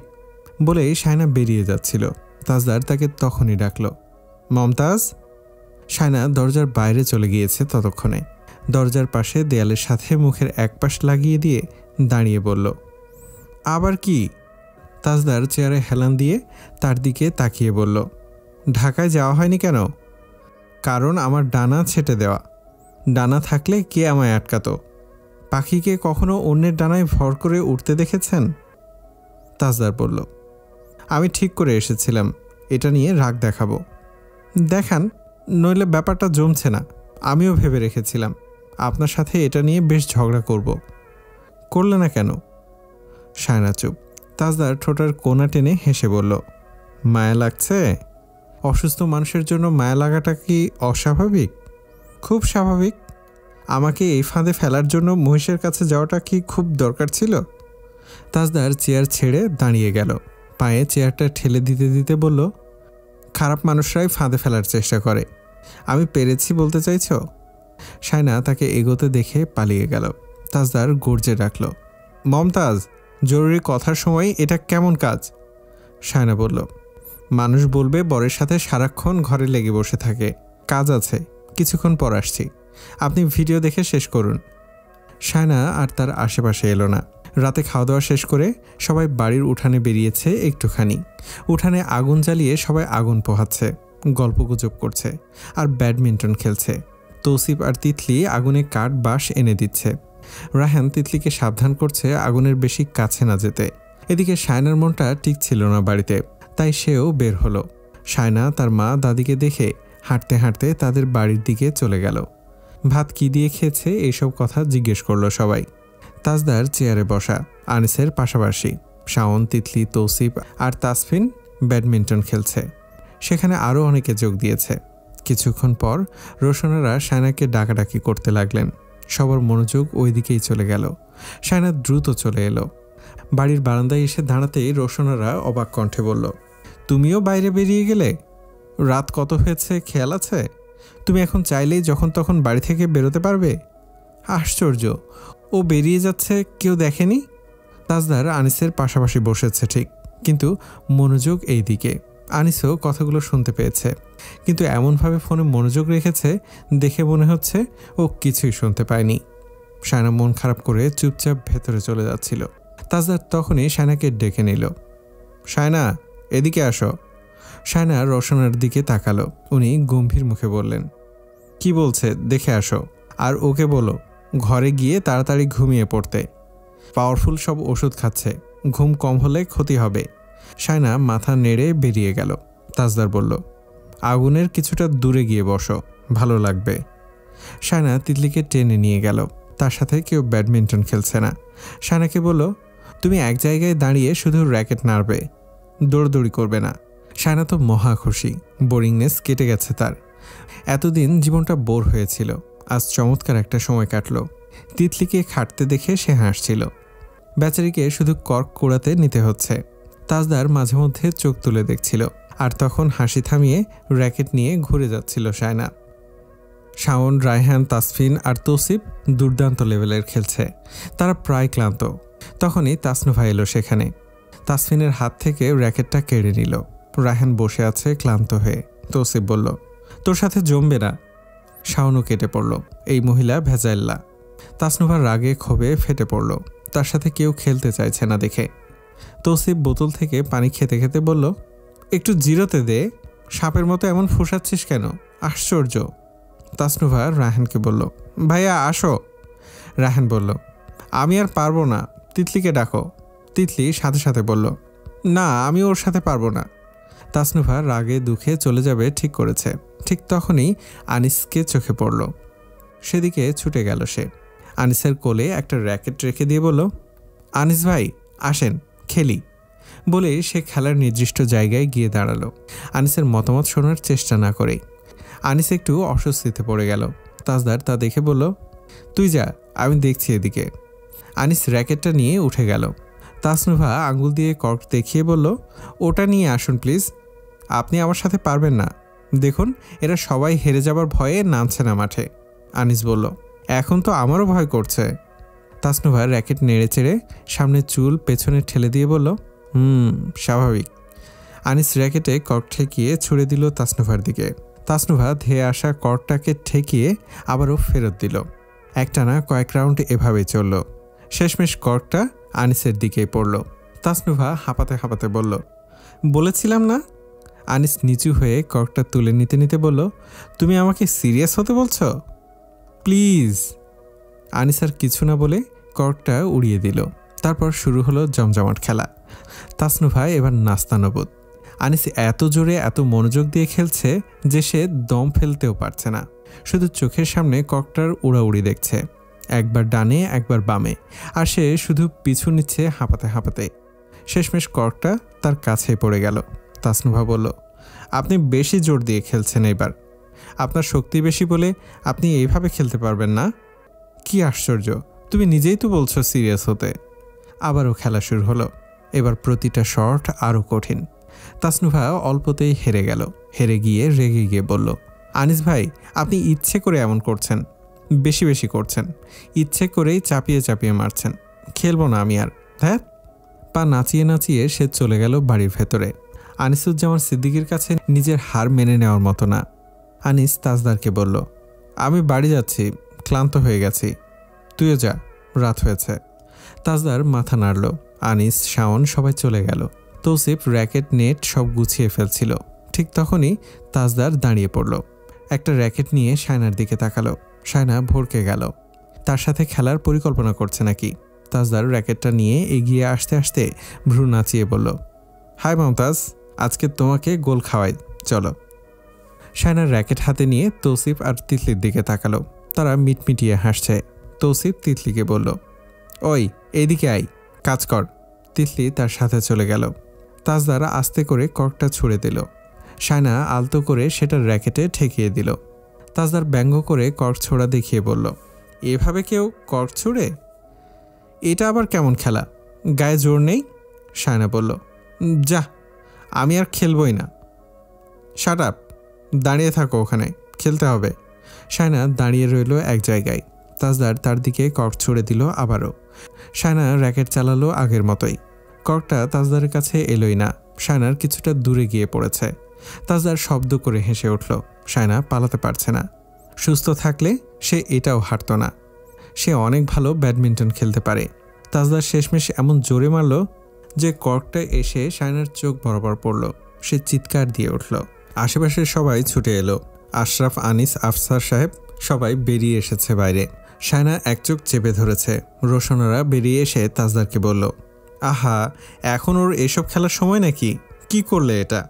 Speaker 1: বলেই শায়না বেরিয়ে যাচ্ছিল। তাজদার তাকে তখনই ডাকল, মমতাজ। শায়না দরজার বাইরে চলে গিয়েছে ততক্ষণে। দরজার পাশে দেয়ালের সাথে মুখের এক পাশ লাগিয়ে দিয়ে দাঁড়িয়ে বলল, আবার কি? তাজদার চেয়ারে হেলান দিয়ে তার দিকে তাকিয়ে বলল, ঢাকায় যাওয়া হয়নি কেন? কারণ আমার ডানা ছেটে দেওয়া। ডানা থাকলে কে আমায় আটকাতো? পাখিকে কখনো অন্যের ডানায় ভর করে উঠতে দেখেছেন? তাজদার বলল, আমি ঠিক করে এসেছিলাম এটা নিয়ে রাগ দেখাবো। দেখান, নইলে ব্যাপারটা জমছে না। আমিও ভেবে রেখেছিলাম আপনার সাথে এটা নিয়ে বেশ ঝগড়া করব। করলে না কেন? শায়না চুপ। তাজদার ঠোঁটার কোনা টেনে হেসে বলল, মায়া লাগছে? অসুস্থ মানুষের জন্য মায়া লাগাটা কি অস্বাভাবিক? খুব স্বাভাবিক। আমাকে এই ফাঁদে ফেলার জন্য মহিষের কাছে যাওয়াটা কি খুব দরকার ছিল? তাজদার চেয়ার ছেড়ে দাঁড়িয়ে গেল। পায়ে চেয়ারটা ঠেলে দিতে দিতে বলল, খারাপ মানুষরাই ফাঁদে ফেলার চেষ্টা করে। আমি পেরেছি বলতে চাইছ? শায়না তাকে এগোতে দেখে পালিয়ে গেল। তাজদার গর্জে ডাকল, মমতাজ, জরুরি কথার সময় এটা কেমন কাজ? শায়না বলল, মানুষ বলবে বরের সাথে সারাক্ষণ ঘরে লেগে বসে থাকে। কাজ আছে, কিছুক্ষণ পর আসছি। আপনি ভিডিও দেখে শেষ করুন। শায়না আর তার আশেপাশে এলো না। রাতে খাওয়া দাওয়া শেষ করে সবাই বাড়ির উঠানে বেরিয়েছে একটুখানি। উঠানে আগুন জ্বালিয়ে সবাই আগুন পোহাচ্ছে, গল্পগুজব করছে আর ব্যাডমিন্টন খেলছে। তৌসিফ আর তিতলি আগুনে কাঠ বাঁশ এনে দিচ্ছে। রায়হান তিতলিকে সাবধান করছে আগুনের বেশি কাছে না যেতে। এদিকে শায়নার মনটা ঠিক ছিল না বাড়িতে, তাই সেও বের হলো। শায়না তার মা দাদিকে দেখে হাঁটতে হাঁটতে তাদের বাড়ির দিকে চলে গেল। ভাত কি দিয়ে খেয়েছে এইসব কথা জিজ্ঞেস করলো সবাই। তাজদার চেয়ারে বসা, আনিসের পাশাপাশি শাওন, তিতলি, তৌসিফ আর তাসফিন ব্যাডমিন্টন খেলছে। সেখানে আরও অনেকে যোগ দিয়েছে। কিছুক্ষণ পর রোশনারা শায়নাকে ডাকাডাকি করতে লাগলেন। সবার মনোযোগ ওই দিকেই চলে গেল। শায়না দ্রুত চলে এলো। বাড়ির বারান্দায় এসে দাঁড়াতেই রোশনারা অবাক কণ্ঠে বলল, তুমিও বাইরে বেরিয়ে গেলে? রাত কত হয়েছে খেয়াল আছে? তুমি এখন চাইলেই যখন তখন বাড়ি থেকে বেরোতে পারবে। আশ্চর্য, ও বেরিয়ে যাচ্ছে কেউ দেখেনি? তাজদার আনিসের পাশাপাশি বসেছে ঠিক, কিন্তু মনোযোগ এই দিকে। আনিসও কথাগুলো শুনতে পেয়েছে, কিন্তু এমনভাবে ফোনে মনোযোগ রেখেছে দেখে মনে হচ্ছে ও কিছুই শুনতে পায়নি। শায়না মন খারাপ করে চুপচাপ ভেতরে চলে যাচ্ছিল। তাজদার তখনই শায়নাকে ডেকে নিল, শায়না এদিকে আসো। শায়না রোশনার দিকে তাকালো। উনি গম্ভীর মুখে বললেন, কি বলছে দেখে আসো, আর ওকে বলো ঘরে গিয়ে তাড়াতাড়ি ঘুমিয়ে পড়তে। পাওয়ারফুল সব ওষুধ খাচ্ছে, ঘুম কম হলে ক্ষতি হবে। শায়না মাথা নেড়ে বেরিয়ে গেল। তাজদার বলল, আগুনের কিছুটা দূরে গিয়ে বসো, ভালো লাগবে। শায়না তিতলিকে টেনে নিয়ে গেল। তার সাথে কেউ ব্যাডমিন্টন খেলছে না। শায়নাকে বলল, তুমি এক জায়গায় দাঁড়িয়ে শুধু র্যাকেট নাড়বে, দৌড়দৌড়ি করবে না। শায়না তো মহা খুশি, বোরিংনেস কেটে গেছে তার। এতদিন জীবনটা বোর হয়েছিল, আজ চমৎকার একটা সময় কাটল। তিতলিকে খাটতে দেখে সে হাসছিল। বেচারিকে শুধু কর্ক কুড়াতে নিতে হচ্ছে। তাজদার মাঝে মধ্যে চোখ তুলে দেখছিল, আর তখন হাসি থামিয়ে র্যাকেট নিয়ে ঘুরে যাচ্ছিল শায়না। শাওন, রায়হান, তাসফিন আর তৌসিফ দুর্দান্ত লেভেলের খেলছে। তারা প্রায় ক্লান্ত। তখনই তাসনুভা এলো সেখানে। তাসফিনের হাত থেকে র্যাকেটটা কেড়ে নিল। রায়হান বসে আছে ক্লান্ত হয়ে। তৌসিফ বলল, তোর সাথে জমবে না। শাওনও কেটে পড়ল, এই মহিলা ভেজাইল্লা। তাসনুভার রাগে ক্ষোভে ফেটে পড়ল, তার সাথে কেউ খেলতে চাইছে না দেখে। তৌসিফ বোতল থেকে পানি খেতে খেতে বলল, একটু জিরোতে দে, সাপের মতো এমন ফুসাচ্ছিস কেন? আশ্চর্য। তাসনুভা রায়হানকে বলল, ভাইয়া আসো। রায়হান বলল, আমি আর পারবো না, তিতলিকে ডাকো। তিতলি সাথে সাথে বলল, না আমি ওর সাথে পারবো না। তাসনুভা রাগে দুঃখে চলে যাবে ঠিক করেছে। ঠিক তখনই আনিসকে চোখে পড়ল, সেদিকে ছুটে গেল সে। আনিসের কোলে একটা র্যাকেট রেখে দিয়ে বলল, আনিস ভাই আসেন খেলি। বলে সে খেলার নির্দিষ্ট জায়গায় গিয়ে দাঁড়ালো, আনিসের মতামত শোনার চেষ্টা না করেই। আনিস একটু অস্বস্তিতে পড়ে গেল। তাজদার তা দেখে বলল, তুই যা, আমি দেখছি এদিকে। আনিস র্যাকেটটা নিয়ে উঠে গেল। তাসনুভা আঙুল দিয়ে কর্ক দেখিয়ে বলল, ওটা নিয়ে আসুন প্লিজ। আপনি আমার সাথে পারবেন না, দেখুন এরা সবাই হেরে যাবার ভয়ে নামছে না মাঠে। আনিস বলল, এখন তো আমারও ভয় করছে। তাসনুভা র্যাকেট নেড়ে চেড়ে সামনে চুল পেছনে ঠেলে দিয়ে বলল, স্বাভাবিক। আনিস র্যাকেটে কর্ক ঠেকিয়ে ছুড়ে দিল তাসনুভার দিকে। তাসনুভা ধেয়ে আসা কর্কটাকে ঠেকিয়ে আবারও ফেরত দিল। একটানা কয়েক রাউন্ড এভাবেই চলল। শেষমেশ কর্কটা আনিসের দিকেই পড়ল। তাসনুভা হাঁপাতে হাঁপাতে বলল, বলেছিলাম না। আনিস নিচু হয়ে কর্কটা তুলে নিতে নিতে বলল, তুমি আমাকে সিরিয়াস হতে বলছো? প্লিজ। আনিস আর কিছু না বলে কর্কটা উড়িয়ে দিল। তারপর শুরু হলো জমজমাট খেলা। তাসনুভা এবার নাস্তানবুদ। আনিস এত জোরে এত মনোযোগ দিয়ে খেলছে যে সে দম ফেলতেও পারছে না, শুধু চোখের সামনে কর্কটার উড়াউড়ি দেখছে, একবার ডানে একবার বামে, আর সে শুধু পিছু নিচ্ছে হাঁপাতে হাঁপাতে। শেষমেশ কর্কটা তার কাছেই পড়ে গেল। তাসনুভা বলল, আপনি বেশি জোর দিয়ে খেলছেন এবার, আপনার শক্তি বেশি বলে আপনি এইভাবে খেলতে পারবেন না। কি আশ্চর্য, তুমি নিজেই তো বলছো সিরিয়াস হতে। আবারও খেলা শুরু হলো। এবার প্রতিটা শট আরও কঠিন। তাসনুভা অল্পতেই হেরে গেল। হেরে গিয়ে রেগে গিয়ে বলল, আনিস ভাই আপনি ইচ্ছে করে এমন করছেন, বেশি বেশি করছেন, ইচ্ছে করেই চাপিয়ে চাপিয়ে মারছেন, খেলবো না আমি আর। হ্যাঁ। পা নাচিয়ে নাচিয়ে সে চলে গেল বাড়ির ভেতরে। আনিসুজ্জামান সিদ্দিকীর কাছে নিজের হার মেনে নেওয়ার মতো না। আনিস তাজদারকে বলল, আমি বাড়ি যাচ্ছি, ক্লান্ত হয়ে গেছি, তুইও যা, রাত হয়েছে। তাজদার মাথা নাড়ল। আনিস শাওন সবাই চলে গেল। তৌসিফ র্যাকেট নেট সব গুছিয়ে ফেলছিল। ঠিক তখনই তাজদার দাঁড়িয়ে পড়ল। একটা র্যাকেট নিয়ে শায়নার দিকে তাকালো। শায়না ভরকে গেল, তার সাথে খেলার পরিকল্পনা করছে নাকি। তাজদার র্যাকেটটা নিয়ে এগিয়ে আসতে আসতে ভ্রু নাচিয়ে বলল, হাই মমতাজ, আজকে তোমাকে গোল খাওয়াই, চলো। শায়নার র্যাকেট হাতে নিয়ে তৌসিফ আর তিতলির দিকে তাকালো। তারা মিটমিটিয়ে হাসছে। তৌসিফ তিতলিকে বলল, ওই এইদিকে আই, কাজ কর। তিতলি তার সাথে চলে গেল। তাজদার আস্তে করে কর্কটা ছুঁড়ে দিল। শায়না আলতো করে সেটার র্যাকেটে ঠেকিয়ে দিল। তাজদার ব্যঙ্গ করে কর্ক ছোড়া দেখিয়ে বলল, এভাবে কেউ কর্ক ছুঁড়ে? এটা আবার কেমন খেলা, গায়ে জোর নেই? শায়না বলল, যা, আমি আর খেলবই না। শাট আপ, দাঁড়িয়ে থাকো ওখানে, খেলতে হবে। শায়না দাঁড়িয়ে রইল এক জায়গায়। তাজদার তার দিকে কর্ক ছুঁড়ে দিল আবারও। শায়না র্যাকেট চালালো আগের মতোই। কর্কটা তাজদারের কাছে এলোই না, শায়নার কিছুটা দূরে গিয়ে পড়েছে। তাজদার শব্দ করে হেসে উঠল। শায়না পালাতে পারছে না। সুস্থ থাকলে সে এটাও হারত না। সে অনেক ভালো ব্যাডমিন্টন খেলতে পারে। তাজদার শেষমেশ এমন জোরে মারল যে কর্কটা এসে শায়নার চোখ বরাবর পড়ল। সে চিৎকার দিয়ে উঠল। আশেপাশের সবাই ছুটে এলো। আশরাফ, আনিস, আফসার সাহেব সবাই বেরিয়ে এসেছে বাইরে। শায়না এক চোখ চেপে ধরেছে। রোশনারা বেরিয়ে এসে তাজদারকে বলল, আহা, এখন ওর এসব খেলার সময় নাকি? কি করলে এটা?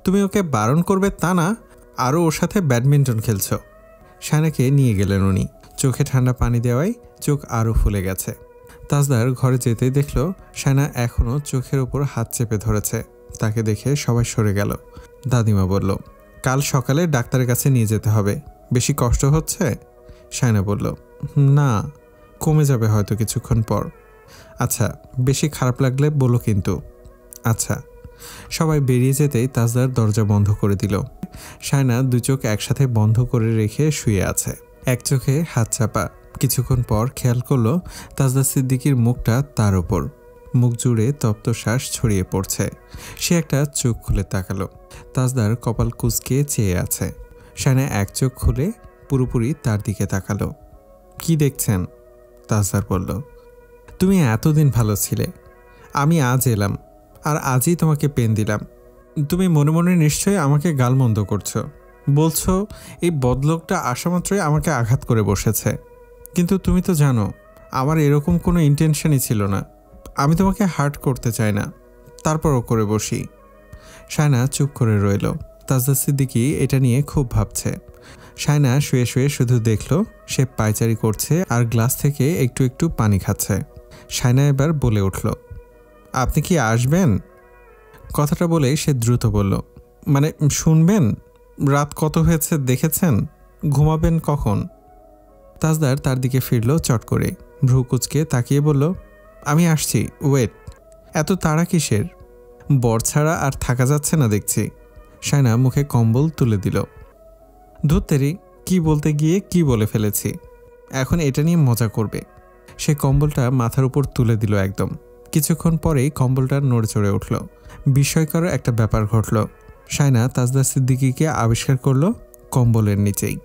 Speaker 1: তুমি ওকে বারণ করবে তা না, আরও ওর সাথে ব্যাডমিন্টন খেলছ। শায়নাকে নিয়ে গেলেন উনি। চোখে ঠান্ডা পানি দেওয়ায় চোখ আরও ফুলে গেছে। তাজদার ঘরে যেতেই দেখল শায়না এখনও চোখের ওপর হাত চেপে ধরেছে। তাকে দেখে সবাই সরে গেল। দাদিমা বলল, কাল সকালে ডাক্তারের কাছে নিয়ে যেতে হবে। বেশি কষ্ট হচ্ছে? শায়না বলল, না, কমে যাবে হয়তো কিছুক্ষণ পর। আচ্ছা, বেশি খারাপ লাগলে বলো কিন্তু। আচ্ছা। সবাই বেরিয়ে যেতেই তাজদার দরজা বন্ধ করে দিল। শায়না দু চোখ একসাথে বন্ধ করে রেখে শুয়ে আছে, এক চোখে হাত চাপা। কিছুক্ষণ পর খেয়াল করলো তাজদার সিদ্দিকীর মুখটা তার ওপর। মুখ জুড়ে তপ্ত শ্বাস ছড়িয়ে পড়ছে। সে একটা চোখ খুলে তাকালো। তাজদার কপাল কুঁচকে চেয়ে আছে। শায়না এক চোখ খুলে পুরোপুরি তার দিকে তাকালো। কি দেখছেন? তাজদার বলল, তুমি এতদিন ভালো ছিলে, আমি আজ এলাম আর আজই তোমাকে পেন দিলাম। তুমি মনে মনে নিশ্চয়ই আমাকে গালমন্দ করছো, বলছো এই বদলোকটা আসামাত্রই আমাকে আঘাত করে বসেছে। কিন্তু তুমি তো জানো আমার এরকম কোনো ইন্টেনশনই ছিল না। আমি তোমাকে হার্ট করতে চাই না, তারপরও করে বসি। শায়না চুপ করে রইল। তাজদা সিদ্দিকী এটা নিয়ে খুব ভাবছে। শায়না শুয়ে শুয়ে শুধু দেখল সে পায়চারি করছে আর গ্লাস থেকে একটু একটু পানি খাচ্ছে। শায়না এবার বলে উঠল, আপনি কি আসবেন? কথাটা বলে সে দ্রুত বলল, মানে শুনবেন? রাত কত হয়েছে দেখেছেন? ঘুমাবেন কখন? তাজদার তার দিকে ফিরল চট করে, ভ্রু কুচকে তাকিয়ে বলল, আমি আসছি, ওয়েট। এত তাড়া কিসের? বর ছাড়া আর থাকা যাচ্ছে না দেখছি। শায়না মুখে কম্বল তুলে দিল। ধুত্তেরি, কি বলতে গিয়ে কি বলে ফেলেছি। এখন এটা নিয়ে মজা করবে। সে কম্বলটা মাথার উপর তুলে দিল একদম। কিছুক্ষণ পরেই কম্বলটা নড়ে চড়ে উঠল। বিস্ময়কর একটা ব্যাপার ঘটল। শায়না তাজদা সিদ্দিকীকে আবিষ্কার করল কম্বলের নিচেই।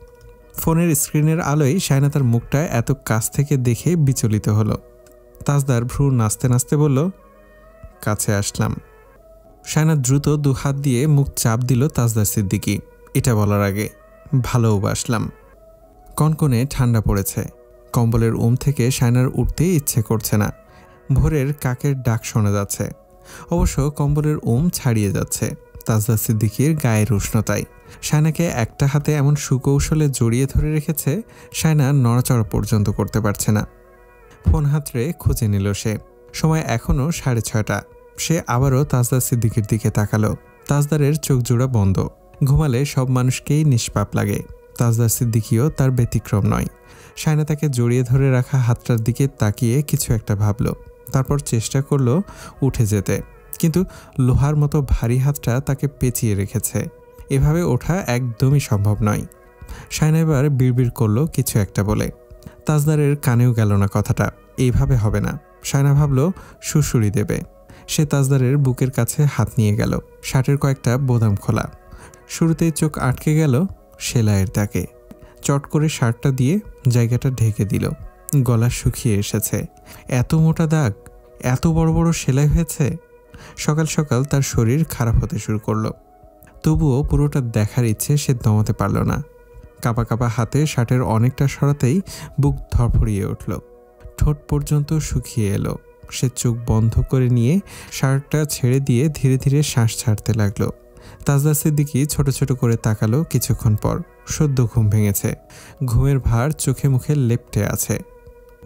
Speaker 1: ফোনের স্ক্রিনের আলোয় শায়না তার মুখটা এত কাছ থেকে দেখে বিচলিত হলো। তাজদার ভ্রু নাচতে নাচতে বলল, কাছে আসলাম। শায়না দ্রুত দু হাত দিয়ে মুখ চাপ দিল তাজদা সিদ্দিকী। এটা বলার আগে, ভালোবাসলাম। কনকনে ঠান্ডা পড়েছে। কম্বলের থেকে শায়নার উঠতে ইচ্ছে করছে না। ভোরের কাকের ডাক শোনা যাচ্ছে। অবশ্য কম্বলের ছাড়িয়ে যাচ্ছে তাজদা সিদ্দিকীর গায়ের উষ্ণতায়। শায়নাকে একটা হাতে এমন সুকৌশলে জড়িয়ে ধরে রেখেছে, শায়না নড়াচড়া পর্যন্ত করতে পারছে না। ফোন হাতড়ে খুঁজে নিল সে। সময় এখনও 6:30। সে আবারও তাজদা সিদ্দিকীর দিকে তাকালো। তাজদারের চোখ জোড়া বন্ধ। ঘুমালে সব মানুষকেই নিষ্পাপ লাগে, তাজদা সিদ্দিকীও তার ব্যতিক্রম নয়। শায়না তাকে জড়িয়ে ধরে রাখা হাতটার দিকে তাকিয়ে কিছু একটা ভাবল। তারপর চেষ্টা করলো উঠে যেতে, কিন্তু লোহার মতো ভারী হাতটা তাকে পেঁচিয়ে রেখেছে। এভাবে ওঠা একদমই সম্ভব নয়। শায়না এবার বিড়বিড় করলো কিছু একটা বলে। তাজদারের কানেও গেল না কথাটা। এইভাবে হবে না। শায়না ভাবল সুড়সুড়ি দেবে। সে তাজদারের বুকের কাছে হাত নিয়ে গেল। শার্টের কয়েকটা বোতাম খোলা। শুরুতেই চোখ আটকে গেল সেলাইয়ের দাগে। চট করে শার্টটা দিয়ে জায়গাটা ঢেকে দিল। গলা শুকিয়ে এসেছে। এত মোটা দাগ, এত বড় বড় সেলাই হয়েছে। সকাল সকাল তার শরীর খারাপ হতে শুরু করলো। তবুও পুরোটা দেখার ইচ্ছে সে দমাতে পারল না। কাঁপা কাঁপা হাতে শার্টের অনেকটা সরাতেই বুক ধরফড়িয়ে উঠল। ঠোঁট পর্যন্ত শুকিয়ে এলো। সে চোখ বন্ধ করে নিয়ে শার্টটা ছেড়ে দিয়ে ধীরে ধীরে শ্বাস ছাড়তে লাগলো। তাজদা সিদ্দিকী ছোট ছোট করে তাকালো। কিছুক্ষণ পর সদ্য ঘুম ভেঙেছে। ঘুমের ভার চোখে মুখে লেপ্টে আছে।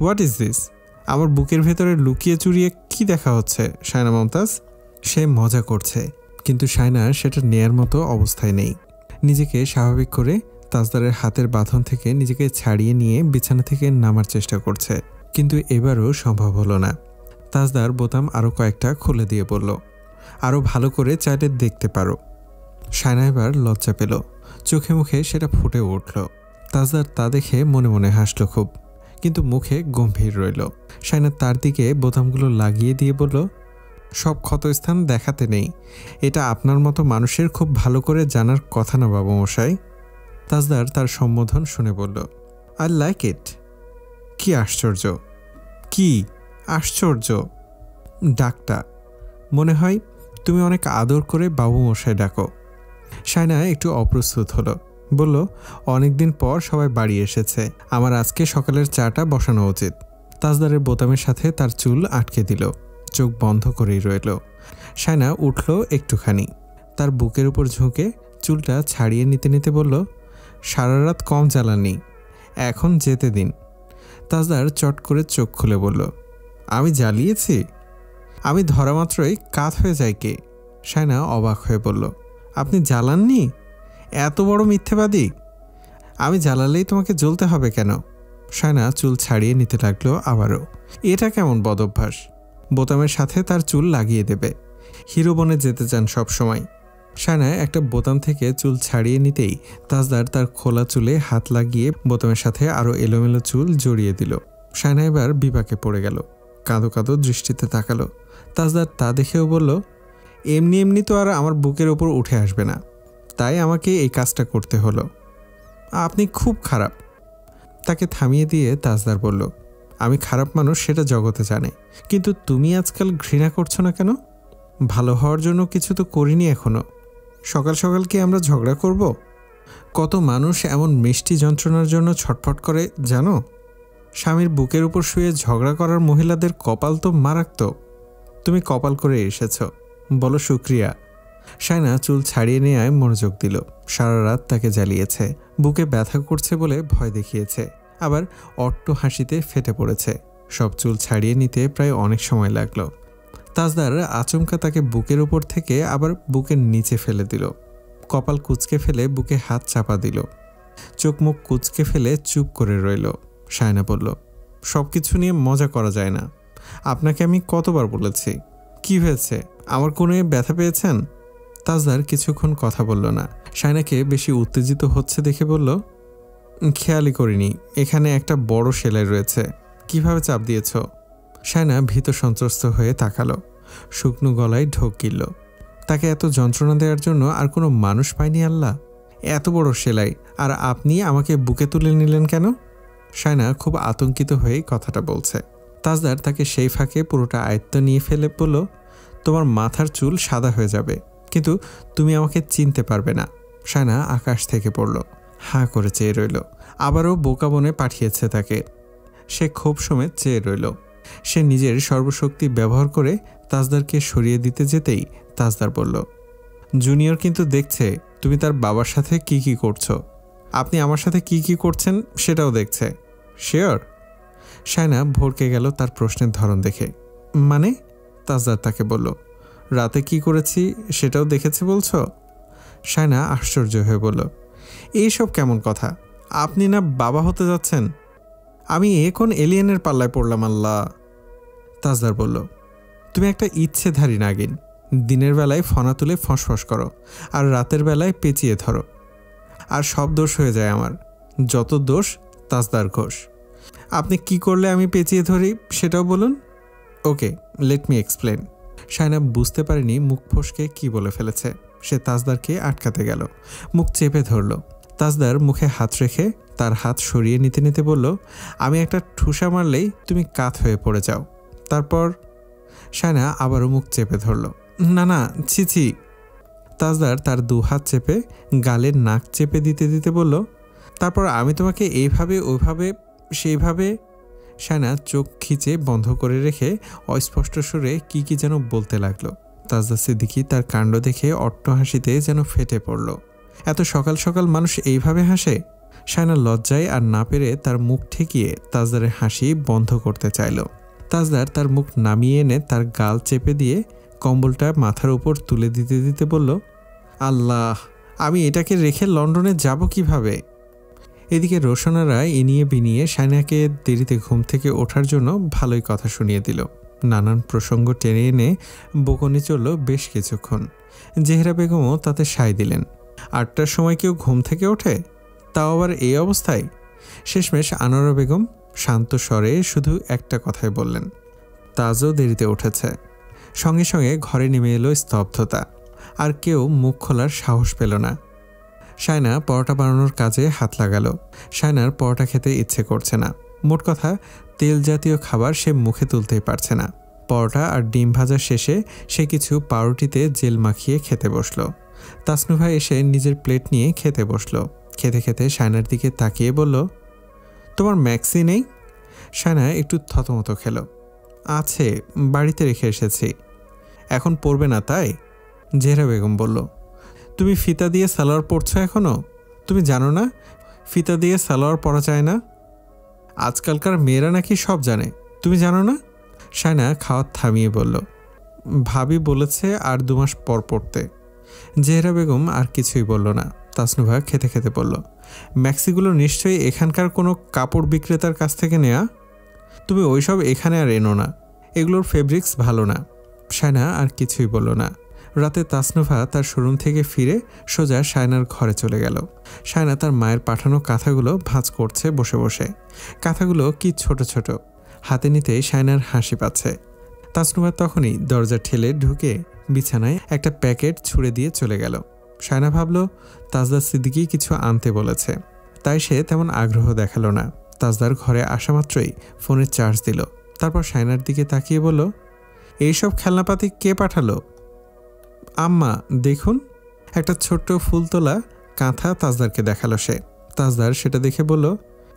Speaker 1: What is this? আমার বুকের ভেতরে লুকিয়ে চুরিয়ে কি দেখা হচ্ছে শায়না মমতাজ? সে মজা করছে, কিন্তু শায়না সেটা নেয়ার মতো অবস্থায় নেই। নিজেকে স্বাভাবিক করে তাজদারের হাতের বাঁধন থেকে নিজেকে ছাড়িয়ে নিয়ে বিছানা থেকে নামার চেষ্টা করছে, কিন্তু এবারও সম্ভব হলো না। তাজদার বোতাম আরও কয়েকটা খুলে দিয়ে বলল, আরও ভালো করে চাইলে দেখতে পারো। শায়না এবার লজ্জা পেল। চোখে মুখে সেটা ফুটে উঠল। তাজদার তা দেখে মনে মনে হাসল খুব, কিন্তু মুখে গম্ভীর রইল। শায়না তার দিকে বোতামগুলো লাগিয়ে দিয়ে বলল, সব ক্ষতস্থান দেখাতে নেই। এটা আপনার মতো মানুষের খুব ভালো করে জানার কথা না বাবু মশাই। তাজদার তার সম্বোধন শুনে বলল, আই লাইক ইট। কি আশ্চর্য! কি আশ্চর্য? ডাকটা মনে হয় তুমি অনেক আদর করে বাবু মশাই ডাকো। শায়না একটু অপ্রস্তুত হলো। বলল, অনেকদিন পর সবাই বাড়ি এসেছে, আমার আজকে সকালের চাটা বসানো উচিত। তাজদারের বোতামের সাথে তার চুল আটকে দিল। চোখ বন্ধ করেই রইল। শায়না উঠল একটুখানি। তার বুকের উপর ঝুঁকে চুলটা ছাড়িয়ে নিতে নিতে বলল, সারা রাত কম জ্বালানি, এখন যেতে দিন। তাজদার চট করে চোখ খুলে বলল, আমি জ্বালিয়েছি? আমি ধরা মাত্রই কাত হয়ে যাই কে? শায়না অবাক হয়ে বলল, আপনি জ্বালাননি? এত বড় মিথ্যেবাদী! আমি জ্বালালেই তোমাকে জ্বলতে হবে কেন? শায়না চুল ছাড়িয়ে নিতে লাগলো আবারও। এটা কেমন বদভ্যাস? বোতামের সাথে তার চুল লাগিয়ে দেবে। হিরো বনে যেতে চান সব সময়। শায়না একটা বোতাম থেকে চুল ছাড়িয়ে নিতেই তাজদার তার খোলা চুলে হাত লাগিয়ে বোতামের সাথে আরও এলোমেলো চুল জড়িয়ে দিল। শায়না এবার বিপাকে পড়ে গেল। কাঁদো কাঁদো দৃষ্টিতে তাকালো। তাজদার তা দেখেও বলল, এমনি এমনি তো আর আমার বুকের ওপর উঠে আসবে না, তাই আমাকে এই কাজটা করতে হলো। আপনি খুব খারাপ। তাকে থামিয়ে দিয়ে তাজদার বলল, আমি খারাপ মানুষ সেটা জগতে জানে, কিন্তু তুমি আজকাল ঘৃণা করছো না কেন? ভালো হওয়ার জন্য কিছু তো করিনি এখনো। সকাল সকাল কি আমরা ঝগড়া করব? কত মানুষ এমন মিষ্টি যন্ত্রণার জন্য ছটফট করে জানো? স্বামীর বুকের উপর শুয়ে ঝগড়া করার মহিলাদের কপাল তো মারাত্মক। তুমি কপাল করে এসেছ, বলো শুক্রিয়া। শায়না চুল ছাড়িয়ে নেওয়ায় মনোযোগ দিল। সারা রাত তাকে জ্বালিয়েছে, বুকে ব্যথা করছে বলে ভয় দেখিয়েছে, আবার অট্ট হাসিতে ফেটে পড়েছে। সব চুল ছাড়িয়ে নিতে প্রায় অনেক সময় লাগলো। তাজদার আচমকা তাকে বুকের উপর থেকে আবার বুকের নিচে ফেলে দিল। কপাল কুঁচকে ফেলে বুকে হাত চাপা দিল। চোখ মুখ কুঁচকে ফেলে চুপ করে রইল। শায়না বলল, সব কিছু নিয়ে মজা করা যায় না। আপনাকে আমি কতবার বলেছি। কি হয়েছে, আমার কোণে ব্যথা পেয়েছেন? তাজদার কিছুক্ষণ কথা বলল না। শায়নাকে বেশি উত্তেজিত হচ্ছে দেখে বলল, খেয়ালই করিনি, এখানে একটা বড় সেলাই রয়েছে। কিভাবে চাপ দিয়েছ? শায়না ভীত সন্ত্রস্ত হয়ে তাকালো, শুকনো গলায় ঢোক গিলল। তাকে এত যন্ত্রণা দেওয়ার জন্য আর কোনো মানুষ পায়নি আল্লাহ? এত বড় সেলাই, আর আপনি আমাকে বুকে তুলে নিলেন কেন? শায়না খুব আতঙ্কিত হয়ে কথাটা বলছে। তাজদার তাকে সেই ফাঁকে পুরোটা আয়ত্ত নিয়ে ফেলে বলল, তোমার মাথার চুল সাদা হয়ে যাবে, কিন্তু তুমি আমাকে চিনতে পারবে না। শায়না আকাশ থেকে পড়ল, হাঁ করে চেয়ে রইল। আবারও বোকা বনে পাঠিয়েছে তাকে। সে ক্ষোভ সমেত চেয়ে রইল। সে নিজের সর্বশক্তি ব্যবহার করে তাজদারকে সরিয়ে দিতে যেতেই তাজদার বলল, জুনিয়র কিন্তু দেখছে তুমি তার বাবার সাথে কি কি করছো। আপনি আমার সাথে কি কি করছেন সেটাও দেখছে। শিওর? শায়না ভরকে গেল তার প্রশ্নের ধরন দেখে। মানে? তাজদার তাকে বলল, রাতে কি করেছি সেটাও দেখেছে বলছো? শায়না আশ্চর্য হয়ে বলল, এইসব কেমন কথা? আপনি না বাবা হতে যাচ্ছেন? আমি কোন এলিয়েনের পাল্লায় পড়লাম আল্লাহ? তাজদার বলল, তুমি একটা ইচ্ছেধারী নাগিন। দিনের বেলায় ফনা তুলে ফসফস করো, আর রাতের বেলায় পেঁচিয়ে ধরো, আর সব দোষ হয়ে যায় আমার। যত দোষ তাজদার ঘোষ। আপনি কি করলে আমি পেঁচিয়ে ধরি সেটাও বলুন। ওকে, লেট মি এক্সপ্লেন। শায়না বুঝতে পারেনি মুখ ফসকে কি বলে ফেলেছে। সে তাজদারকে আটকাতে গেল, মুখ চেপে ধরল। তাজদার মুখে হাত রেখে তার হাত সরিয়ে নিতে নিতে বলল, আমি একটা ঠুসা মারলেই তুমি কাত হয়ে পড়ে যাও। তারপর? শায়না আবারও মুখ চেপে ধরল। না না, ছি ছি। তাজদার তার দু হাত চেপে গালের নাক চেপে দিতে দিতে বলল, তারপর আমি তোমাকে এইভাবে ওইভাবে সেইভাবে। শায়না চোখ খিচে বন্ধ করে রেখে অস্পষ্ট সুরে কি কি যেন বলতে লাগলো। তাজদার সিদ্দিকী তার কাণ্ড দেখে অট্ট হাসিতে যেন ফেটে পড়ল। এত সকাল সকাল মানুষ এইভাবে হাসে? শায়না লজ্জায় আর না পেরে তার মুখ ঠেকিয়ে তাজদারের হাসি বন্ধ করতে চাইল। তাজদার তার মুখ নামিয়ে এনে তার গাল চেপে দিয়ে কম্বলটা মাথার উপর তুলে দিতে দিতে বলল, আল্লাহ, আমি এটাকে রেখে লন্ডনে যাব কিভাবে? এদিকে রোশনারা এনিয়ে বিনিয়ে শায়নাকে দেরিতে ঘুম থেকে ওঠার জন্য ভালোই কথা শুনিয়ে দিল। নানান প্রসঙ্গ টেনে এনে বকুনি চলল বেশ কিছুক্ষণ। জেহরা বেগমও তাতে সায় দিলেন। 8টার সময় কেউ ঘুম থেকে ওঠে, তাও আবার এই অবস্থায়? শেষমেশ আনোয়ারা বেগম শান্ত স্বরে শুধু একটা কথাই বললেন, তাজও দেরিতে উঠেছে। সঙ্গে সঙ্গে ঘরে নেমে এলো স্তব্ধতা, আর কেউ মুখ খোলার সাহস পেল না। শায়না পরোটা বানানোর কাজে হাত লাগালো। শায়নার পরোটা খেতে ইচ্ছে করছে না। মোট কথা, তেল জাতীয় খাবার সে মুখে তুলতেই পারছে না। পরোটা আর ডিম ভাজা শেষে সে কিছু পাউরুটিতে জেল মাখিয়ে খেতে বসল। তাসনুভা এসে নিজের প্লেট নিয়ে খেতে বসল। খেতে খেতে শায়নার দিকে তাকিয়ে বলল, তোমার ম্যাক্সি নেই? শায়না একটু থতমত খেল। আছে, বাড়িতে রেখে এসেছি। এখন পরবে না তাই? জেহরা বেগম বলল, তুমি ফিতা দিয়ে সালোয়ার পরছো এখনো? তুমি জানো না ফিতা দিয়ে সালোয়ার পরা যায় না? আজকালকার মেয়েরা নাকি সব জানে, তুমি জানো না? শায়না খাওয়া থামিয়ে বলল, ভাবি বলেছে আর 2 মাস পর পড়তে। জেহরা বেগম আর কিছুই বলল না। তাসনুভা খেতে খেতে বলল, ম্যাক্সিগুলো নিশ্চয়ই এখানকার কোনো কাপড় বিক্রেতার কাছ থেকে নেয়া। তুমি ওইসব এখানে আর এনো না, এগুলোর ফেব্রিক্স ভালো না। শায়না আর কিছুই বলল না। রাতে তাসনুভা তার শোরুম থেকে ফিরে সোজা শায়নার ঘরে চলে গেল। শায়না তার মায়ের পাঠানো কাঁথাগুলো ভাঁজ করছে বসে বসে। কাঁথাগুলো কি ছোট ছোট, হাতে নিতেই শায়নার হাসি পাচ্ছে। তাসনুভা তখনই দরজা ঠেলে ঢুকে বিছানায় একটা প্যাকেট ছুঁড়ে দিয়ে চলে গেল। শায়না ভাবল তাজদার সিদ্দিকী কিছু আনতে বলেছে, তাই সে তেমন আগ্রহ দেখালো না। তাজদার ঘরে আসা মাত্রই ফোনের চার্জ দিল। তারপর শায়নার দিকে তাকিয়ে বলল, এইসব খেলনাপাতি কে পাঠালো? আম্মা দেখুন। একটা ছোট্ট ফুলতোলা কাঁথা তাজদারকে দেখালো সে। তাজদার সেটা দেখে বলল,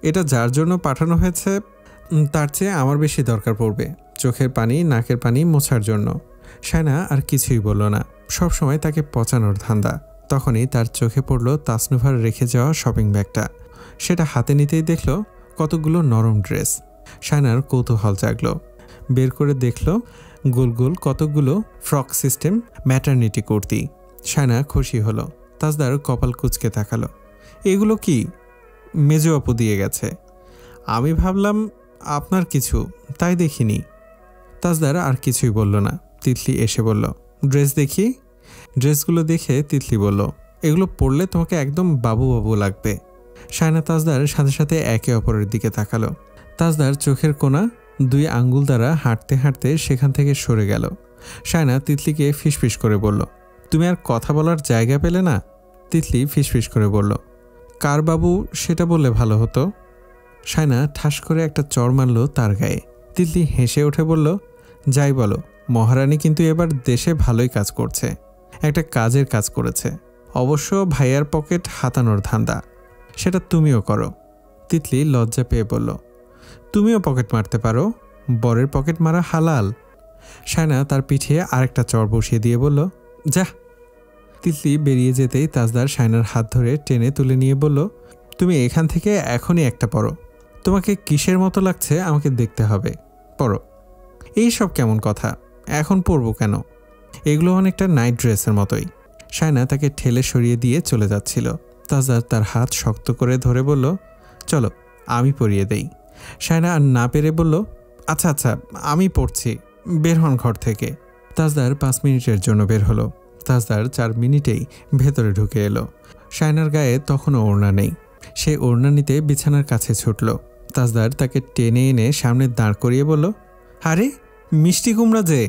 Speaker 1: এটা যার জন্য পাঠানো হয়েছে তার চেয়ে আমার বেশি দরকার পড়বে, চোখের পানি নাকের পানি মোছার জন্য। শায়না আর কিছুই বলল না, সবসময় তাকে পচানোর ধান্দা। তখনই তার চোখে পড়ল তাসনুভার রেখে যাওয়া শপিং ব্যাগটা। সেটা হাতে নিতেই দেখল কতগুলো নরম ড্রেস। শায়নার কৌতূহল জাগল, বের করে দেখল গোল গোল কতগুলো frock system maternity kurti. Shayna খুশি হলো। তাজদার কপাল কুঁচকে তাকালো, এগুলো কি? মেজো আপু দিয়ে গেছে। আমি ভাবলাম আপনার কিছু, তাই দেখিনি। তাজদার আর কিছুই বলল না। তিতলি এসে বলল, ড্রেস দেখি। ড্রেসগুলো দেখে তিতলি বলল, এগুলো পরলে তোমাকে একদম বাবু বাবু লাগবে। শায়না তাজদার সাথে সাথে একে অপরের দিকে তাকালো। তাজদার চোখের কোণা 2 আঙ্গুল দ্বারা হাঁটতে হাঁটতে সেখান থেকে সরে গেল। শায়না তিতলিকে ফিসফিস করে বলল, তুমি আর কথা বলার জায়গা পেলে না? তিতলি ফিসফিস করে বলল, কার বাবু সেটা বললে ভালো হতো। শায়না ঠাস করে একটা চড় মারল তার গায়ে। তিতলি হেসে উঠে বলল, যাই বলো, মহারানী কিন্তু এবার দেশে ভালোই কাজ করছে, একটা কাজের কাজ করেছে। অবশ্য ভাইয়ার পকেট হাতানোর ধান্দা, সেটা তুমিও করো। তিতলি লজ্জা পেয়ে বলল, তুমিও পকেট মারতে পারো, বরের পকেট মারা হালাল। শায়না তার পিঠে আরেকটা চড় বসিয়ে দিয়ে বলল, যা। তিতলি বেরিয়ে যেতেই তাজদার শায়নার হাত ধরে টেনে তুলে নিয়ে বলল, তুমি এখান থেকে এখনই একটা পরো, তোমাকে কিসের মতো লাগছে আমাকে দেখতে হবে, পরো। এই সব কেমন কথা, এখন পরবো কেন? এগুলো অনেকটা নাইট ড্রেসের মতোই। শায়না তাকে ঠেলে সরিয়ে দিয়ে চলে যাচ্ছিল। তাজদার তার হাত শক্ত করে ধরে বলল, চলো আমি পরিয়ে দেই। শায়না আর না পেরে বলল, আচ্ছা আচ্ছা আমি পড়ছি, বের হন ঘর থেকে। তাজদার 5 মিনিটের জন্য বের হলো। তাজদার 4 মিনিটেই ভেতরে ঢুকে এলো। শায়নার গায়ে তখনও ওড়না নেই। সে ওড়না নিতে বিছানার কাছে ছুটল। তাজদার তাকে টেনে এনে সামনে দাঁড় করিয়ে বলল, আরে মিষ্টি কুমড়া যে।